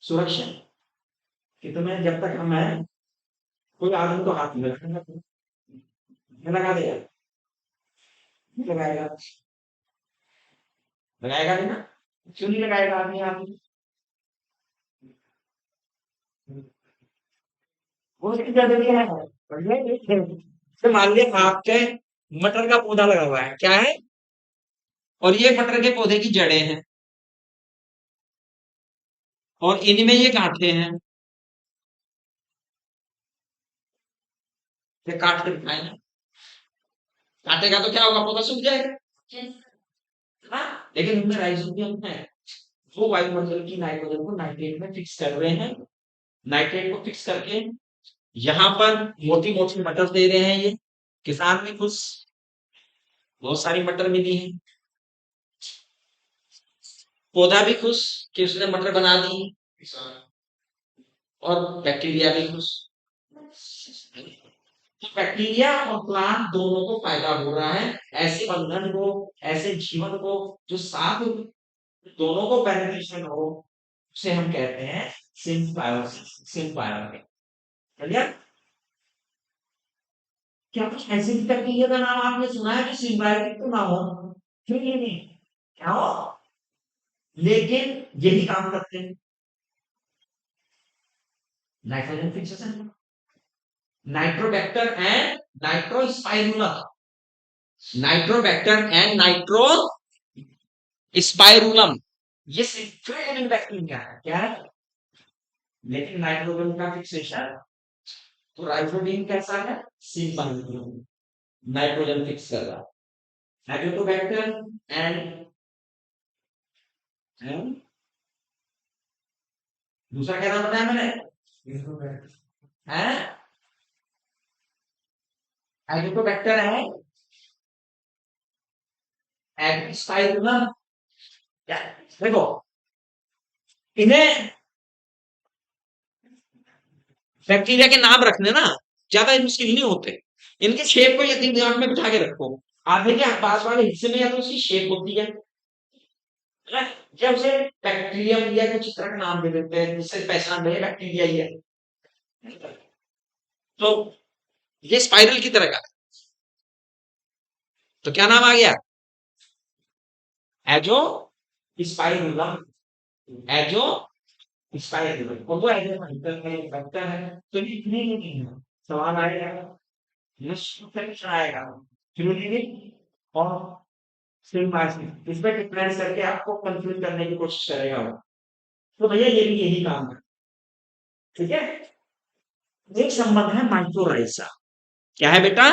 सुरक्षा। कि तुम्हें जब तक हम है, कोई आदमी को हाथ में रखेगा, लगा देगा, लगाएगा, लगाएगा नहीं ना? क्यों नहीं लगाएगा आदमी आदमी? वो उसकी जरूरी है। बढ़िया है। तो मान लिया आपके मटर का पौधा लगा हुआ है, क्या है, और ये मटर के पौधे की जड़ें हैं, और इनमें ये गांठें हैं। ये काट के दिखाए ना, काटेगा तो क्या होगा, पौधा सूख जाएगा, हाँ। लेकिन उनमें राइजोबियम है, वो वायुमंडल की नाइट्रोजन को नाइट्रेट में फिक्स कर रहे हैं। नाइट्रेट को फिक्स करके यहाँ पर मोटी मोटी मटर दे रहे हैं। ये किसान भी खुश, बहुत सारी मटर मिली है। पौधा भी खुश कि उसने मटर बना दी, और बैक्टीरिया भी खुश। तो बैक्टीरिया और प्लांट दोनों को फायदा हो रहा है। ऐसे बंधन को, ऐसे जीवन को जो साथ दोनों को बेनिफिशियल हो, उसे हम कहते हैं सिम्बायोसिस, सिम्बायोटिक। चलिए, क्या कुछ ऐसी भी बैक्टीरिया का नाम आपने सुना है जो सिम्बायोटिक तो ना हो? क्यों ये नहीं, क्या हो, लेकिन यही काम करते हैं, nitrogen fixation, nitrobacter and nitrospirillum, nitrobacter and nitrospirillum, ये सिर्फ बैक्टीरिया है, क्या है? लेकिन नाइट्रोजन का फिक्सेशन, तो राइजोबियम कैसा है, सिम्बायोटिक, नाइट्रोजन फिक्स कर रहा है। नाइट्रोबैक्टर एंड दूसरा क्या नाम बताया मैंने, है एग्रोबैक्टर है एग्रोस्पाइरुलम। देखो, इन्हें बैक्टीरिया के नाम रखने ना ज्यादा मुश्किल नहीं होते। इनके शेप को यदि दिमाग में बिठा के रखो, आधे के पास वाले हिस्से में या तो उसकी शेप होती है ना? जब से बैक्टीरियम या कुछ इस तरह का नाम दे देते हैं जिससे पहचान रहे बैक्टीरिया ही है। तो ये स्पाइरल की तरह का, तो क्या नाम आ गया, एजो स्पाइरुलम, एजो स्पाइरुलम। और वो एजो फैक्टर है, तो ये इतने ही नहीं है। सवाल आएगा, निश्चित आएगा, क्यों, और सिम्बायोसिस, इसमें डिफरेंस करके आपको कंफ्यूज करने की कोशिश करेगा वो। तो भैया ये भी यही काम है, ठीक है। एक संबंध है माइक्रोराइजा, क्या है बेटा,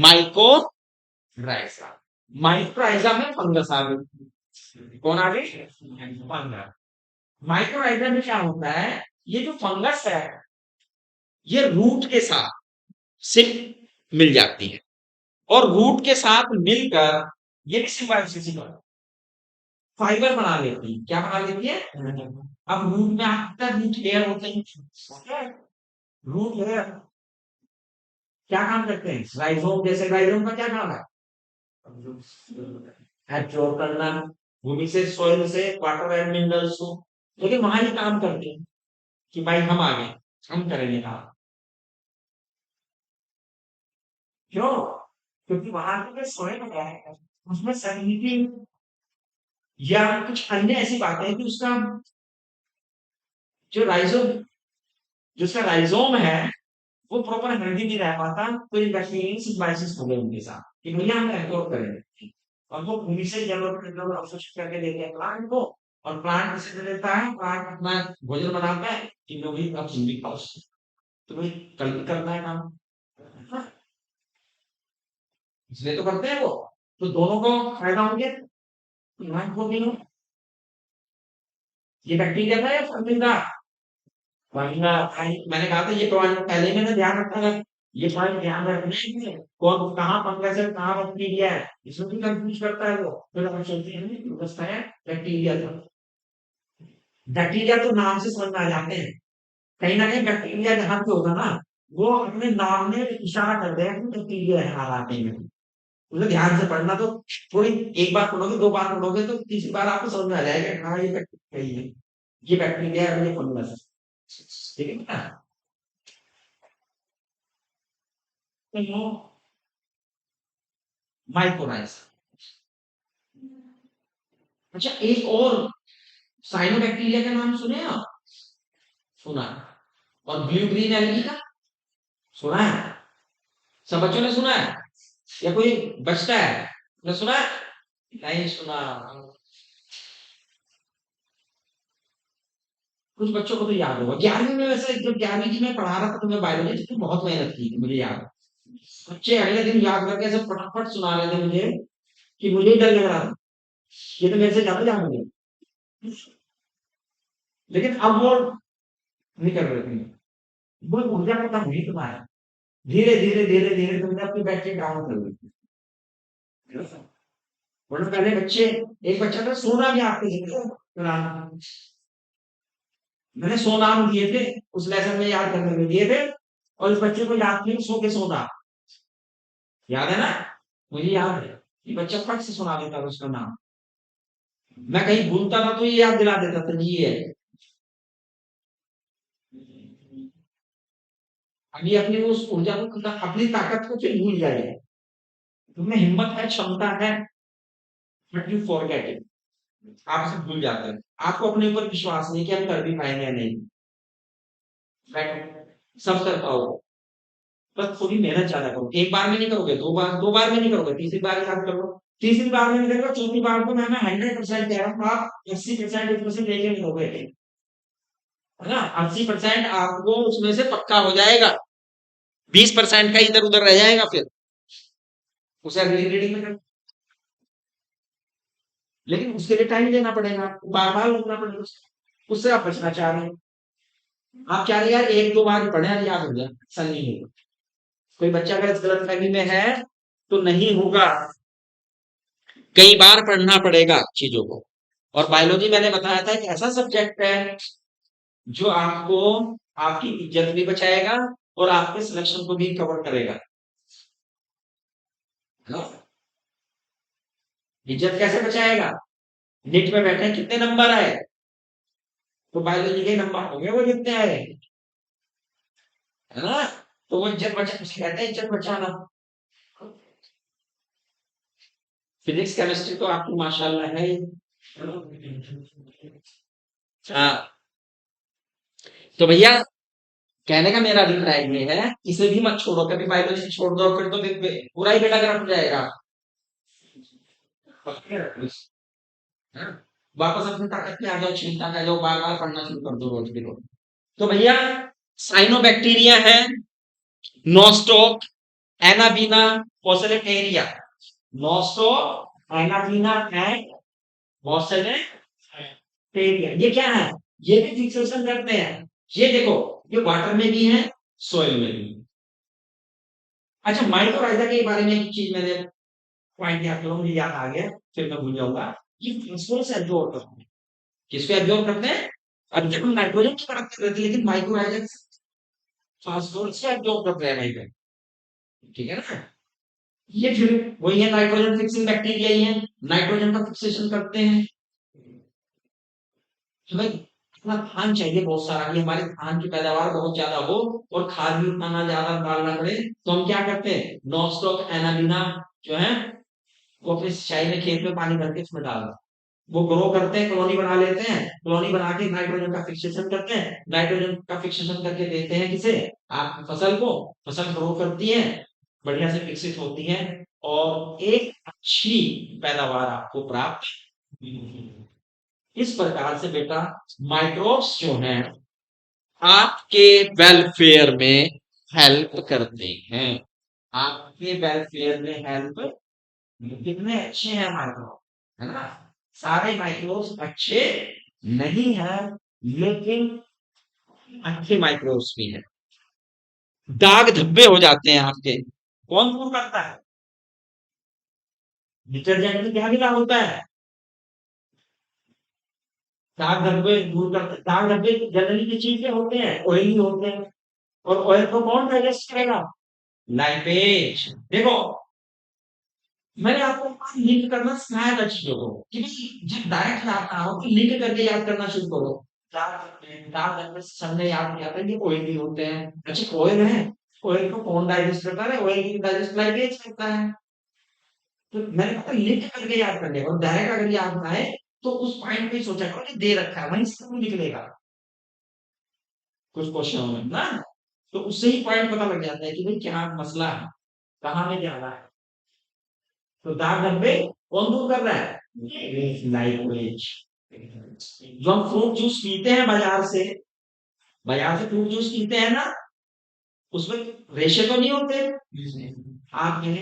माइक्रोराइजा। माइक्रोराइजा में फंगस आ गई। कौन आ गई? फंगस। माइक्रोराइजा में क्या होता है, ये जो फंगस है ये रूट के साथ सिर्फ मिल जाती है, और रूट के साथ मिलकर ये भी सिम्बायोसिस फाइबर बना लेती है। क्या बना लेती है? अब रूट में आपका रूट हेयर होते हैं, रूट हेयर क्या काम करते हैं? राइजोम, जैसे राइजोम का क्या काम है? एब्जॉर्ब करना भूमि से, सॉइल से वाटर एंड मिनरल्स को। लेकिन वहां ये काम करते हैं कि भाई हम आ गए, हम करेंगे काम। क्यों? क्योंकि वहां की जो सॉइल है उसमें सैलिनिटी या कुछ अन्य ऐसी बातें हैं कि उसका जो राइजोम, जो उसका राइजोम है वो प्रॉपर हेल्दी नहीं रह पाता, तो ये बैक्टीरियल सिम्बायोसिस हो गए उनके साथ कि भैया हम एब्जॉर्ब करेंगे, और वो भूमि से जब अवशोषित करके देते हैं प्लांट को, और प्लांट किसे दे देता है? प्लांट अपना भोजन बनाता है कि लो भाई अब तुम भी खाओ। तो भाई कल भी करना है काम, हाँ, इसलिए तो करते हैं वो। तो दोनों को फायदा होंगे, प्लांट को भी हो। ये बैक्टीरिया था या फंगस था? वरना मैंने कहा था ये पॉइंट पहले मैंने ध्यान रखा है, ये पॉइंट ध्यान रखने के कौन कहाँ फंगस है कहाँ बैक्टीरिया है, इसमें भी कंफ्यूज करता है वो। फिर हम सोचते हैं फंगस है बैक्टीरिया था। बैक्टीरिया तो नाम से समझ में आ जाते हैं, कहीं ना कहीं बैक्टीरिया जहां पे होगा ना, वो अपने नाम में इशारा कर देगा कि बैक्टीरिया है हालाते में। उसे ध्यान से पढ़ना तो, थोड़ी एक बार पढ़ोगे दो बार पढ़ोगे तो तीसरी बार आपको समझ में आ जाएगा कि हाँ ये बैक्टीरिया ही है, ये बैक्टीरिया है, ये फंगस है। ठीक है ना? तो माइक्रोराइज। अच्छा, एक और साइनोबैक्टीरिया का नाम सुने आप? सुना है। और ब्लू ग्रीन एल्गी का सुना है? सब बच्चों ने सुना है या कोई बचता है? ने सुना है? नहीं सुना। कुछ बच्चों को तो याद होगा। 11वीं में, वैसे जब 11वीं की मैं पढ़ा रहा था तो मैं बायोलॉजी तो बहुत मेहनत की थी, मुझे याद है। बच्चे अगले दिन याद करके ऐसे फटाफट सुना रहे थे मुझे कि मुझे ही डर लग रहा था, ये तो मेरे से ज्यादा जानेंगे। लेकिन अब वो नहीं कर रहे थे, वो ऊर्जा खत्म हुई तुम्हारा। धीरे धीरे धीरे धीरे तुमने अपनी बैटरी डाउन कर दी। वरना पहले बच्चे, एक बच्चा था सोना भी आपके जिक्र कुरान, मैंने 100 नाम दिए थे उस लेसन में, याद करने में दिए थे, और इस बच्चे को याद नहीं, सो के सोना याद है ना? मुझे याद है कि बच्चा फट से सुना देता था उसका नाम, मैं कहीं भूलता था तो ये याद दिला देता था जी ये है। अभी अपनी उस ऊर्जा को, अपनी ताकत को फिर भूल जाएगा। तुम्हें हिम्मत है, क्षमता है, बट यू फॉरगेट इट। आप इसे भूल जाते हैं, आपको अपने ऊपर विश्वास नहीं कि हम कर भी पाएंगे या नहीं। सब कर पाओगे, बस थोड़ी मेहनत ज्यादा करो। एक बार में नहीं करोगे, दो बार में नहीं करोगे, तीसरी बार याद कर लो। तीसरी बार में नहीं करोगे, चौथी बार को मैं 100% कह रहा हूँ, आप 80% उसमें से लेके निकलोगे, है ना? 80% आपको उसमें से पक्का हो जाएगा, 20% का इधर उधर रह जाएगा, फिर उसे अगली रीडिंग में लेकिन उसके लिए टाइम देना पड़ेगा, बार बार लिखना पड़ेगा। उससे आप बचना चाह रहे हैं। आप क्या यार एक दो बार पढ़े और याद हो जाए, ऐसा नहीं होगा। कोई बच्चा अगर इस गलत फहमी में है तो नहीं होगा, कई बार पढ़ना पड़ेगा चीजों को। और बायोलॉजी मैंने बताया था एक ऐसा सब्जेक्ट है जो आपको आपकी इज्जत भी बचाएगा और आपके सिलेक्शन को भी कवर करेगा। हाँ? इज्जत कैसे बचाएगा? नीट में बैठे कितने नंबर आए, तो बायोलॉजी के नंबर होंगे वो जितने आए, है ना? तो वो इज्जत बचा, उसे कहते हैं इज्जत बचाना। फिजिक्स केमिस्ट्री तो आपको माशाल्लाह है ही। हाँ, तो भैया कहने का मेरा अभिप्राय ये है, इसे भी मत छोड़ो, कभी बायोलॉजी छोड़ दो फिर तो पूरा ही बेड़ा गर्क हो जाएगा। हाँ? वापस अपनी ताकत में आ जाओ, क्षमता में आ जाओ, बार बार पढ़ना शुरू कर दो रोज की रोज। तो भैया साइनोबैक्टीरिया है, नोस्टॉक, एनाबीना, फोसिलेटेरिया, नॉस्टो एनाफीना एंड मॉसेलेटेरिया, ये क्या है? ये भी फिक्सेशन करते हैं। ये देखो, ये वाटर में भी है, सोइल में भी। अच्छा, माइक्रोराइजा के बारे में एक चीज मैंने पॉइंट याद करो, मुझे याद आ गया, फिर मैं भूल जाऊंगा। ये फास्फोरस एब्जॉर्ब करते हैं। किसको एब्जॉर्ब करते हैं? अब जब हम नाइट्रोजन की बात कर रहे थे, लेकिन माइक्रोराइजा फास्फोरस से एब्जॉर्ब करते हैं नाइट्रोजन। ठीक है ना? ये फिर वही है, नाइट्रोजन फिक्सिंग बैक्टीरिया ही है, नाइट्रोजन का फिक्सेशन करते हैं। हमें अपना धान चाहिए बहुत सारा, कि हमारे धान की पैदावार बहुत ज्यादा हो और खाद भी उतना ज्यादा डालना पड़े, तो हम क्या करते हैं, नॉनस्टॉप एनालिना जो है वो अपनी सिंचाई में खेत में पानी भर के उसमें डाल दो। वो ग्रो करते हैं, कॉलोनी बना लेते हैं, कॉलोनी बना के नाइट्रोजन का फिक्सेशन करते हैं, नाइट्रोजन का फिक्सेशन करके देते हैं किसे, आप फसल को। फसल ग्रो करती है, बढ़िया से विकसित होती है, और एक अच्छी पैदावार आपको प्राप्त होती है। इस प्रकार से बेटा माइक्रोब्स जो हैं आपके वेलफेयर में हेल्प करते हैं। आपके वेलफेयर में हेल्प, कितने अच्छे हैं माइक्रोब, है ना? सारे माइक्रोब्स अच्छे नहीं है, लेकिन अच्छे माइक्रोब्स भी हैं। दाग धब्बे हो जाते हैं आपके, कौन दूर करता है? डिटर्जेंट में क्या मिला होता है? दाग धब्बे दूर करते, दाग धब्बे जनरली किस चीज के होते हैं? ऑयली होते हैं। और ऑयल को कौन डाइजेस्ट करेगा? लाइपेज। देखो, मैंने आपको लिंक करना सिखाया था चीजों को, कि भाई जब डायरेक्ट याद ना हो तो लिंक करके याद करना शुरू करो। दाग धब्बे से सबने याद किया था कि ऑयली होते हैं। अच्छा, ऑयल है, ऑयल को कौन डाइजेस्ट करता है? ऑयल की डाइजेस्ट लाइपेज करता है। तो मैंने कहा लिंक करके याद करने को, डायरेक्ट अगर याद ना आए तो उस पॉइंट पे ही सोचा करो कि दे रखा है, वहीं से तुम निकलेगा कुछ क्वेश्चन में ना। तो उससे ही पॉइंट पता लग जाता है कि भाई क्या मसला है, कहाँ में जाना है। तो दाग धब्बे कौन दूर कर रहा है? लाइट। जो हम फ्रूट जूस पीते हैं बाजार से फ्रूट जूस पीते हैं ना, उसमें रेशे तो नहीं होते। आपने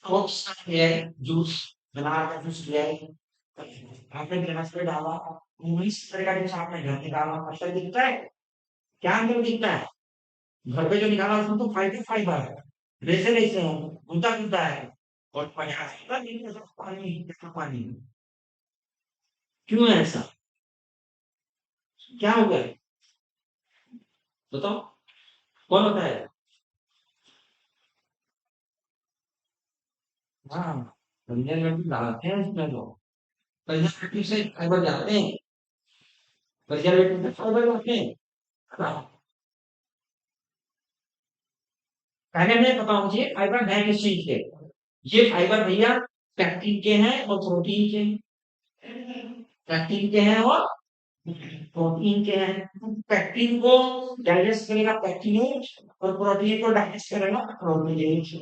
फ्रूट्स का किया है जूस, बना का जूस किया है, आपने गिलास में डाला, उन्नीस तरह का जूस आपने घर निकाला, अच्छा दिखता है? क्या अंदर दिखता है? घर पे जो निकाला उसमें तो फाइबर फाइबर है, रेसे रेसे हैं, गूदा गूदा है, और प्रयास होता है लेकिन ऐसा पानी, ऐसा पानी। क्यों है ऐसा? क्या हो गया? बताओ, कौन होता है? हाँ, कंजरवेटिव डालते हैं इसमें लोग, कंजरवेटिव से फाइबर जाते हैं, कंजरवेटिव से फाइबर जाते हैं। हाँ, पहले मैं बताऊं मुझे फाइबर है किस चीज के। ये फाइबर भैया पैक्टिन के हैं और प्रोटीन के हैं। पैक्टिन के हैं और प्रोटीन के हैं। पैक्टिन को डाइजेस्ट करेगा पैक्टिनेज, और प्रोटीन को डाइजेस्ट करेगा प्रोटीनेज।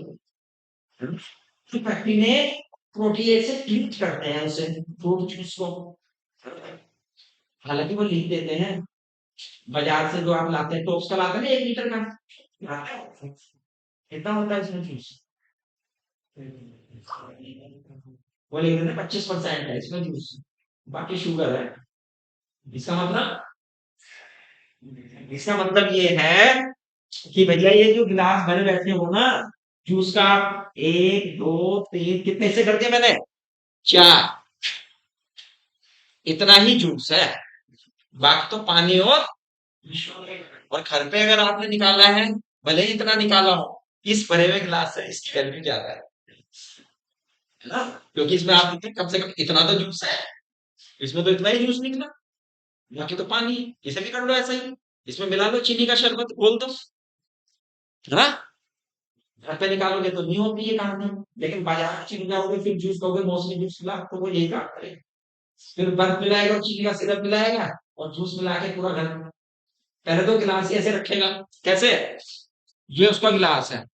तो पैक्टिनेज प्रोटीन से ट्रीट करते हैं उसे, फ्रूट जूस को। हालांकि वो लिख देते हैं, बाजार से जो आप लाते हैं टॉप्स का लाते हैं ना 1 लीटर का, लाते हैं, कितना होता है इसमें जूस? वो लिख देते हैं 25% है इसमें जूस, बाकी शुगर है। इसका मतलब, इसका मतलब ये है कि भैया ये जो गिलास भरे बैठे हो ना जूस का, 1 2 3 कितने से कर दिया मैंने? 4। इतना ही जूस है, बाकी तो पानी और घर पे अगर आपने निकाला है, भले ही इतना निकाला हो, इस भरे हुए गिलास से इसकी वैल्यू ज्यादा है ना? क्योंकि इसमें आप देखते हैं कम से कम इतना तो जूस है, इसमें तो इतना ही जूस निकला, बाकी तो पानी है। इसे भी कर लो ऐसा ही, इसमें मिला लो चीनी का शरबत, घोल दो, है ना? घर पे निकालोगे तो नहीं होती ये कहानी, लेकिन बाजार में चीनी जाओगे फिर जूस कहोगे मौसमी जूस मिला, तो वो यही काम करेगा। फिर बर्फ मिलाएगा और चीनी का सिरप मिलाएगा और जूस मिला के पूरा घर, पहले तो गिलास ही ऐसे रखेगा, कैसे? ये उसका गिलास है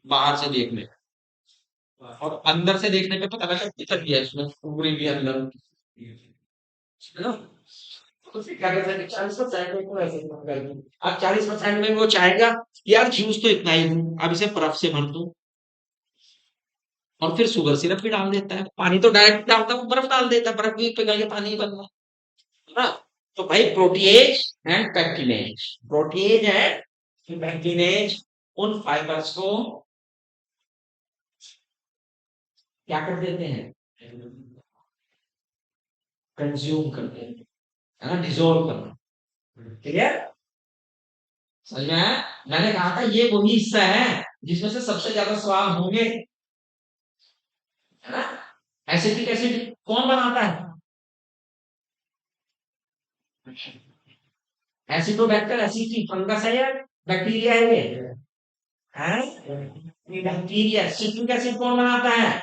बाहर से देखने, और अंदर से देखने पे पता लगा कितना दिया है इसमें, पूरी भी अंदर, है ना? तो फिर क्या करते हैं, 40% में को ऐसे ही कम कर दूं। अब 40% में वो चाहेगा कि यार जूस तो इतना ही दूं, अब इसे बर्फ से भर दूं, और फिर शुगर सिरप भी डाल देता है। पानी तो डायरेक्ट डालता है, वो बर्फ डाल देता है, बर्फ भी पिघल के पानी बन रहा है ना। तो भाई protease and pectinase, protease and pectinase उन फाइबर्स को क्या कर देते हैं, कंज्यूम करते हैं, है ना, डिजोल्व करना। क्लियर, समझ में आया? मैंने कहा था ये वही हिस्सा है जिसमें से सबसे ज्यादा सवाल होंगे, है ना। एसिटिक एसिड कौन बनाता है? एसिडोबैक्टर एसिडी फंगस है या बैक्टीरिया है ये? है ये बैक्टीरिया। सिट्रिक एसिड कौन बनाता है?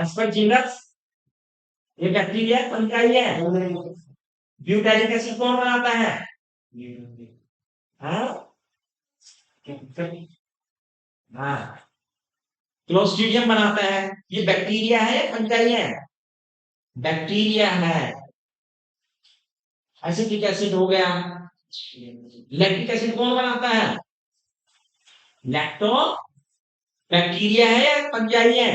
एस्परजिलस, ये बैक्टीरिया फंगाई है। ब्यूटाइलिक एसिड कौन बनाता है? हाँ हाँ, क्लोस्ट्रीडियम बनाता है। ये बैक्टीरिया है या फंगाई है? बैक्टीरिया है। एसिटिक एसिड हो गया। लैक्टिक एसिड कौन बनाता है? लैक्टो बैक्टीरिया है या फंजाई है?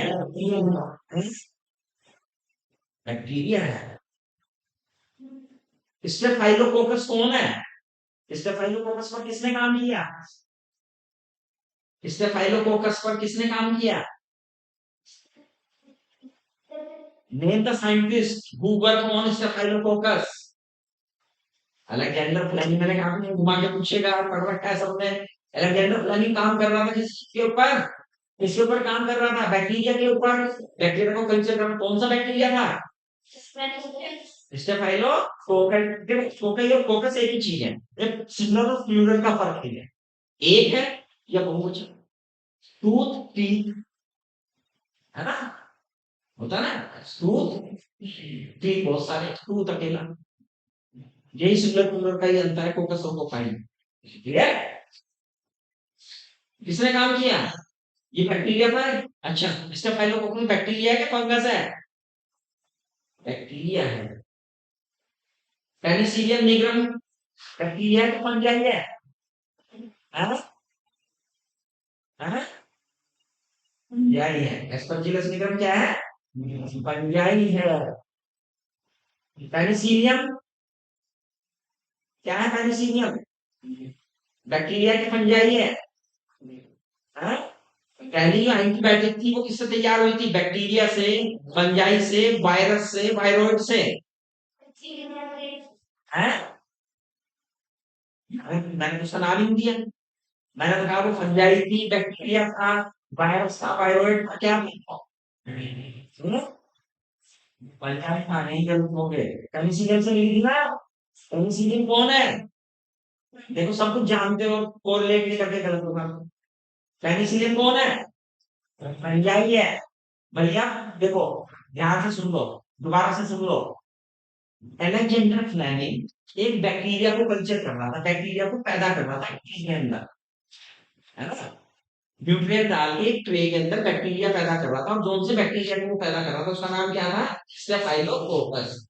बैक्टीरिया है। स्टेफाइलोकोकस कौन है? स्टेफाइलोकोकस पर किसने काम किया? स्टेफाइलोकोकस पर किसने काम किया? Name the scientist who work on staphylococcus. Alexander Fleming. मैंने कहा नहीं घुमा के पूछेगा, पढ़ रखा है सबने। अलेक्जेंडर फ्लेमिंग काम कर रहा था किसके ऊपर? किसके ऊपर काम कर रहा था? बैक्टीरिया के ऊपर। बैक्टीरिया को कल्चर करना। कौन सा बैक्टीरिया था? स्टेफाइलोकोकस। कोकस एक ही चीज है, सिंगुलर और प्लूरल का फर्क है। एक है या बहुवचन। टूथ टीथ, है ना, होता ना, टूथ टीथ बहुत सारे, टूथ अकेला। यही सिंगुलर प्लूरल का ही अंतर है, कोकस और कोकाइन। ठीक है, किसने काम किया? ये बैक्टीरिया था। अच्छा, स्टेफाइलोकोकस बैक्टीरिया है कि फंगस है? बैक्टीरिया है। पेनिसिलियम निग्रम बैक्टीरिया के फंजाई है? हाँ हाँ, फंजाई है। एस्परजिलस निग्रम क्या है? फंजाई है। पेनिसिलियम क्या है? पेनिसिलियम बैक्टीरिया की फंजाई है। हाँ? पहली जो एंटीबायोटिक थी वो किससे तैयार हुई थी? बैक्टीरिया से, फंजाई से, वायरस से, वायरोइड से। हैं? मैंने तो सुना भी नहीं दिया। मैंने तो कहा वो फंजाई थी, बैक्टीरिया था, वायरस था, वायरोइड था, क्या था? सुनो, फंजाई था नहीं, गलत हो गए। पेनिसिलियम से लिख दी ना। पेनिसिलियम कौन है? देखो सब कुछ जानते हो, कोरिलेट नहीं करके गलत होगा। पेनिसिलियम कौन है? फंजाई है। भैया देखो, ध्यान से सुन लो, दोबारा से सुन लो। एलेक्जेंडर फ्लेमिंग एक बैक्टीरिया को कल्चर कर रहा था, बैक्टीरिया को पैदा कर रहा था किसी के अंदर, है ना। न्यूट्रिएंट डाल के एक ट्रे के अंदर बैक्टीरिया पैदा कर रहा था, और जोन से बैक्टीरिया को वो पैदा कर रहा था उसका नाम क्या था? स्टेफाइलोकोकस।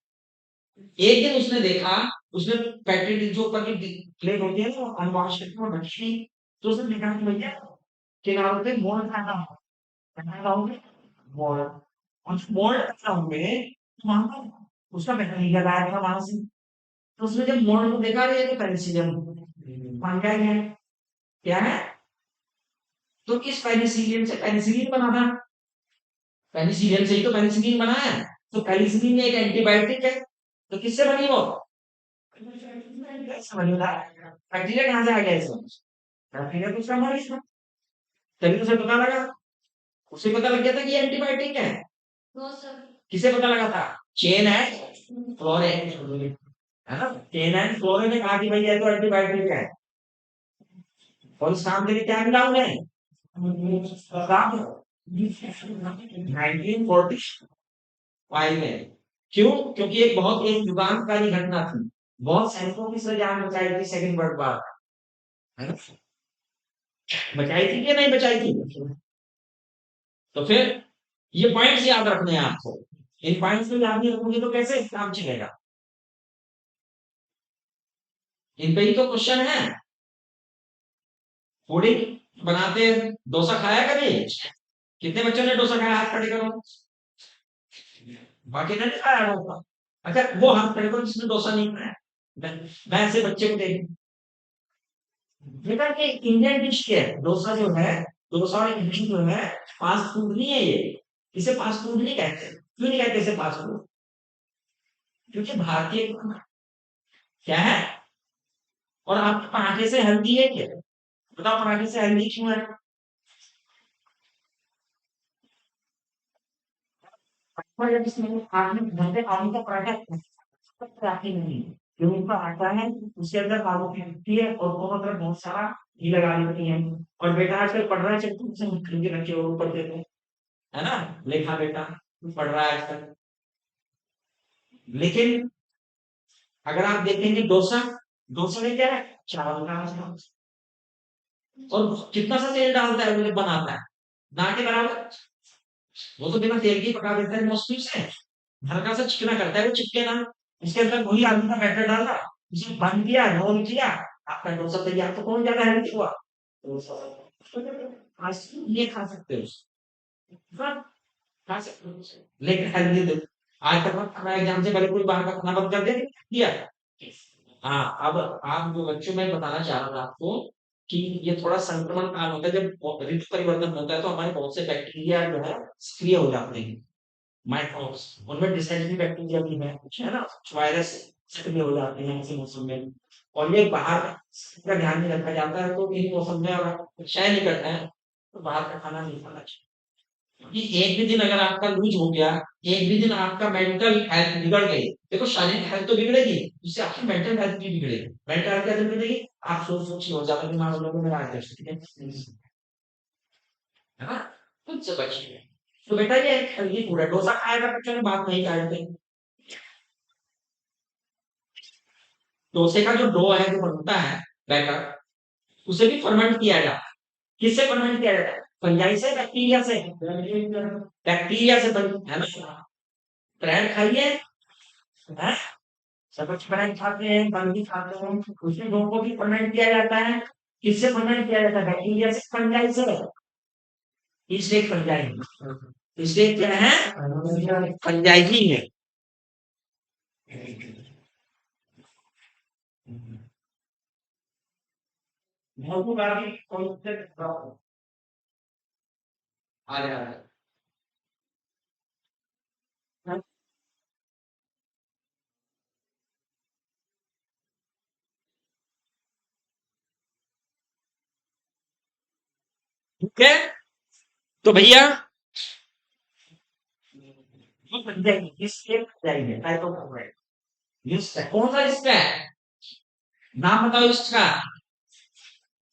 एक दिन उसने देखा, उसने बैक्टीरिया जो ऊपर की प्लेट होती है ना, वो अनवॉश करके वो रखी। तो उसने देखा कि भैया किनारों पे मोल्ड पैदा हो, पैदा होंगे मोल्ड, और मोल्ड पैदा होंगे तो वहां पर उसका बैक्टीरिया गायब था वहां से। तो उसने जब मोल्ड को देखा, ये तो पेनिसिलियम फंगाई है। क्या है? तो इस पेनिसिलियम से पेनिसिलिन बना था। पेनिसिलियम से ही तो पेनिसिलिन बना है। तो पेनिसिलिन एक एंटीबायोटिक है, तो किससे बनी वो? कैसे बनी था? बैक्टीरिया कहाँ से आ गया इसमें? बैक्टीरिया तो उसका मर गया, तभी तो उसे पता लगा। उसे पता लग गया था कि ये एंटीबायोटिक है। किसे पता लगा था? चेन एंड फ्लोरेन, है ना। चेन एंड फ्लोरेन ने कहा कि भाई ये तो एंटीबायोटिक है। और इस काम के लिए क्या मिला उन्हें? 1945 में। क्यों? क्योंकि एक बहुत एक युगांतकारी घटना थी, बहुत सैनिकों की जान बचाई थी सेकंड वर्ल्ड वॉर, है ना। बचाई थी कि नहीं बचाई थी? तो फिर ये पॉइंट्स याद रखने हैं आपको। इन पॉइंट्स को याद नहीं रखोगे तो कैसे काम चलेगा? इन पे ही तो क्वेश्चन है। पुडिंग बनाते, डोसा खाया कभी? कितने बच्चों ने डोसा खाया, हाथ खड़े करो। बाकी ने नहीं खाया डोसा। अच्छा वो हाथ खड़े करो जिसने डोसा नहीं खाया। मैं ऐसे बच्चे को देख, बेटा ये इंडियन डिश है डोसा जो है। डोसा और इडली जो है फास्ट फूड नहीं है ये। इसे फास्ट फूड नहीं कहते। क्यों नहीं कहते इसे फास्ट फूड? क्योंकि भारतीय क्या है। और आपके पराठे से हेल्दी है क्या? बताओ पराठे से हेल्दी क्यों है? और जब इसमें आपने घर पे आलू का पराठा पराठे नहीं, गेहूं का आटा है, उसके अंदर आलू की टिक्की है और दोनों तरफ बहुत सारा घी लगा देती है। और बेटा आजकल पढ़ रहा है, चल तुमसे खरीद के रखे हो ऊपर देते है ना। लेखा बेटा तू पढ़ रहा है आजकल। लेकिन अगर आप देखेंगे डोसा, डोसा में क्या है, चावल का आटा और कितना सा तेल डालता है, मुझे बनाता है ना के बराबर। वो तो बिना तेल के ही पका देता है मुश्किल से। हल्का सा चिकना करता है, वो चिपके ना। इसके अंदर वही आलू का बैटर डाला, इसे बंद किया, रोल किया, आपका डोसा तैयार। तो कौन ज्यादा हेल्दी हुआ? डोसा। आज ये खा सकते हो, हाँ, खा सकते हो, लेकिन हेल्दी दो। आज तक मैं एग्जाम से पहले कोई बाहर का खाना बंद कर दिया। हाँ, अब आप जो बच्चों में बताना चाह रहा था आपको कि ये थोड़ा संक्रमण काल होता है, जब ऋतु परिवर्तन होता है तो हमारे बहुत से बैक्टीरिया जो है सक्रिय हो जाते हैं। माइक्रोब्स, उनमें डिसेंट्री बैक्टीरिया भी है कुछ, है ना, वायरस सक्रिय हो जाते हैं ऐसे मौसम में। और ये बाहर का ध्यान नहीं रखा जाता है, तो इन मौसम में अगर क्षय नहीं करते हैं तो बाहर का खाना नहीं खाना चाहिए। क्योंकि एक भी दिन अगर आपका लूज हो गया, एक भी दिन आपका मेंटल हेल्थ बिगड़ गई, देखो शारीरिक हेल्थ तो बिगड़ेगी, उससे आपकी मेंटल हेल्थ भी बिगड़ेगी। मेंटल हेल्थ कैसे बिगड़ेगी? आप सोच सोच के हो ज्यादा बीमार हो लोगों में आज है ना। खुद से बचिए। तो बेटा ये एक हेल्दी फूड है, डोसा खाएगा बच्चों ने, बात नहीं खाए। डोसे का जो डो है, जो बनता है बैटर, उसे भी फर्मेंट किया जाता है। किससे फर्मेंट किया जाता है? फंजाई से, बैक्टीरिया से? बैक्टीरिया से बन, है ना। ब्रेड खाइए, है, सब कुछ ब्रेड खाते हैं, बन भी खाते हैं, उसी डो को भी फर्मेंट किया जाता है। किससे फर्मेंट किया जाता है? बैक्टीरिया से, फंजाई से। इसलिए फंजाई, इसलिए क्या है, फंजाई ही है। बहुत आगे कौन से आ रहा है। ठीक है, तो भैया ये बन जाएगी, इसके बन जाएंगे टाइप ऑफ वर्ड। ये कौन सा इसका है? नाम बताओ इसका।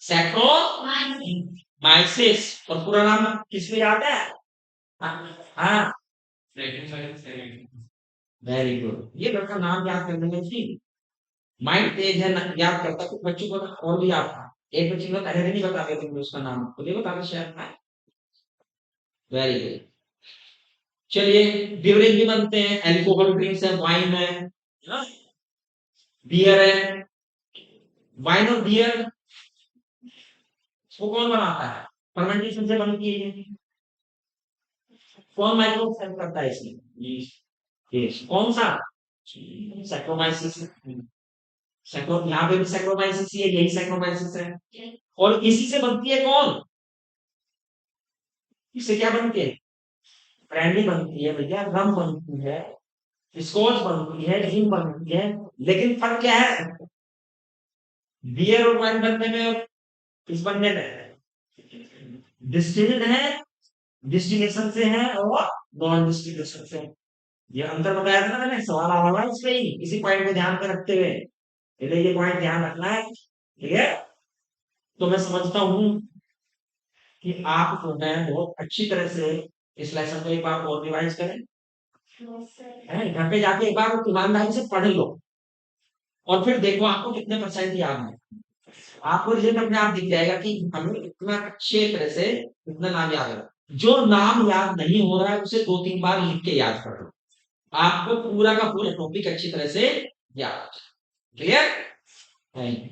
सैक्रोमाइसिस। और पूरा नाम किसको याद है? हाँ, वेरी गुड। ये लड़का नाम याद करने में थी, माइंड तेज है ना, याद करता। कुछ बच्चों को ना और भी याद था। एक बच्चे को पहले नहीं बता देते थे उसका नाम, खुद ही बता दे शायद। Very good. चलिए, बेवरेज भी बनते हैं, अल्कोहल ड्रिंक्स है, वाइन है ना, बियर है। वाइन और बियर को कौन बनाता है? फर्मेंटेशन से बनती है ये। कौन माइक्रोब सेल करता है इसमें? ये कौन सा? सैक्रोमाइसिस। यहाँ पे भी सैक्रोमाइसिस ही है, यही सैक्रोमाइसिस है। और इसी से बनती है कौन? इससे क्या बनती है? ब्रांडी बनती है भैया, रम बनती है, स्कॉच बनती है, जिन बनती है। लेकिन फर्क क्या है बियर और वाइन बनने में और इस बनने में? डिस्टिल्ड है, डिस्टिलेशन से है, और नॉन डिस्टिलेशन से है। ये अंतर बताया था ना मैंने, सवाल आ रहा है इस पे ही, इसी पॉइंट को ध्यान में रखते हुए। इसलिए ये पॉइंट ध्यान रखना है, ठीक है। तो मैं समझता हूँ कि आप जो है बहुत अच्छी तरह से इस लेसन को एक बार और रिवाइज करें, है घर पे जाके एक बार ईमानदारी से पढ़ लो, और फिर देखो आपको कितने परसेंट याद है। आपको रिजल्ट अपने आप दिख जाएगा कि हमें इतना अच्छे तरह से इतना नाम याद है। जो नाम याद नहीं हो रहा है उसे 2-3 बार लिख के याद कर लो, आपको पूरा का पूरा टॉपिक अच्छी तरह से याद। क्लियर? Thank you.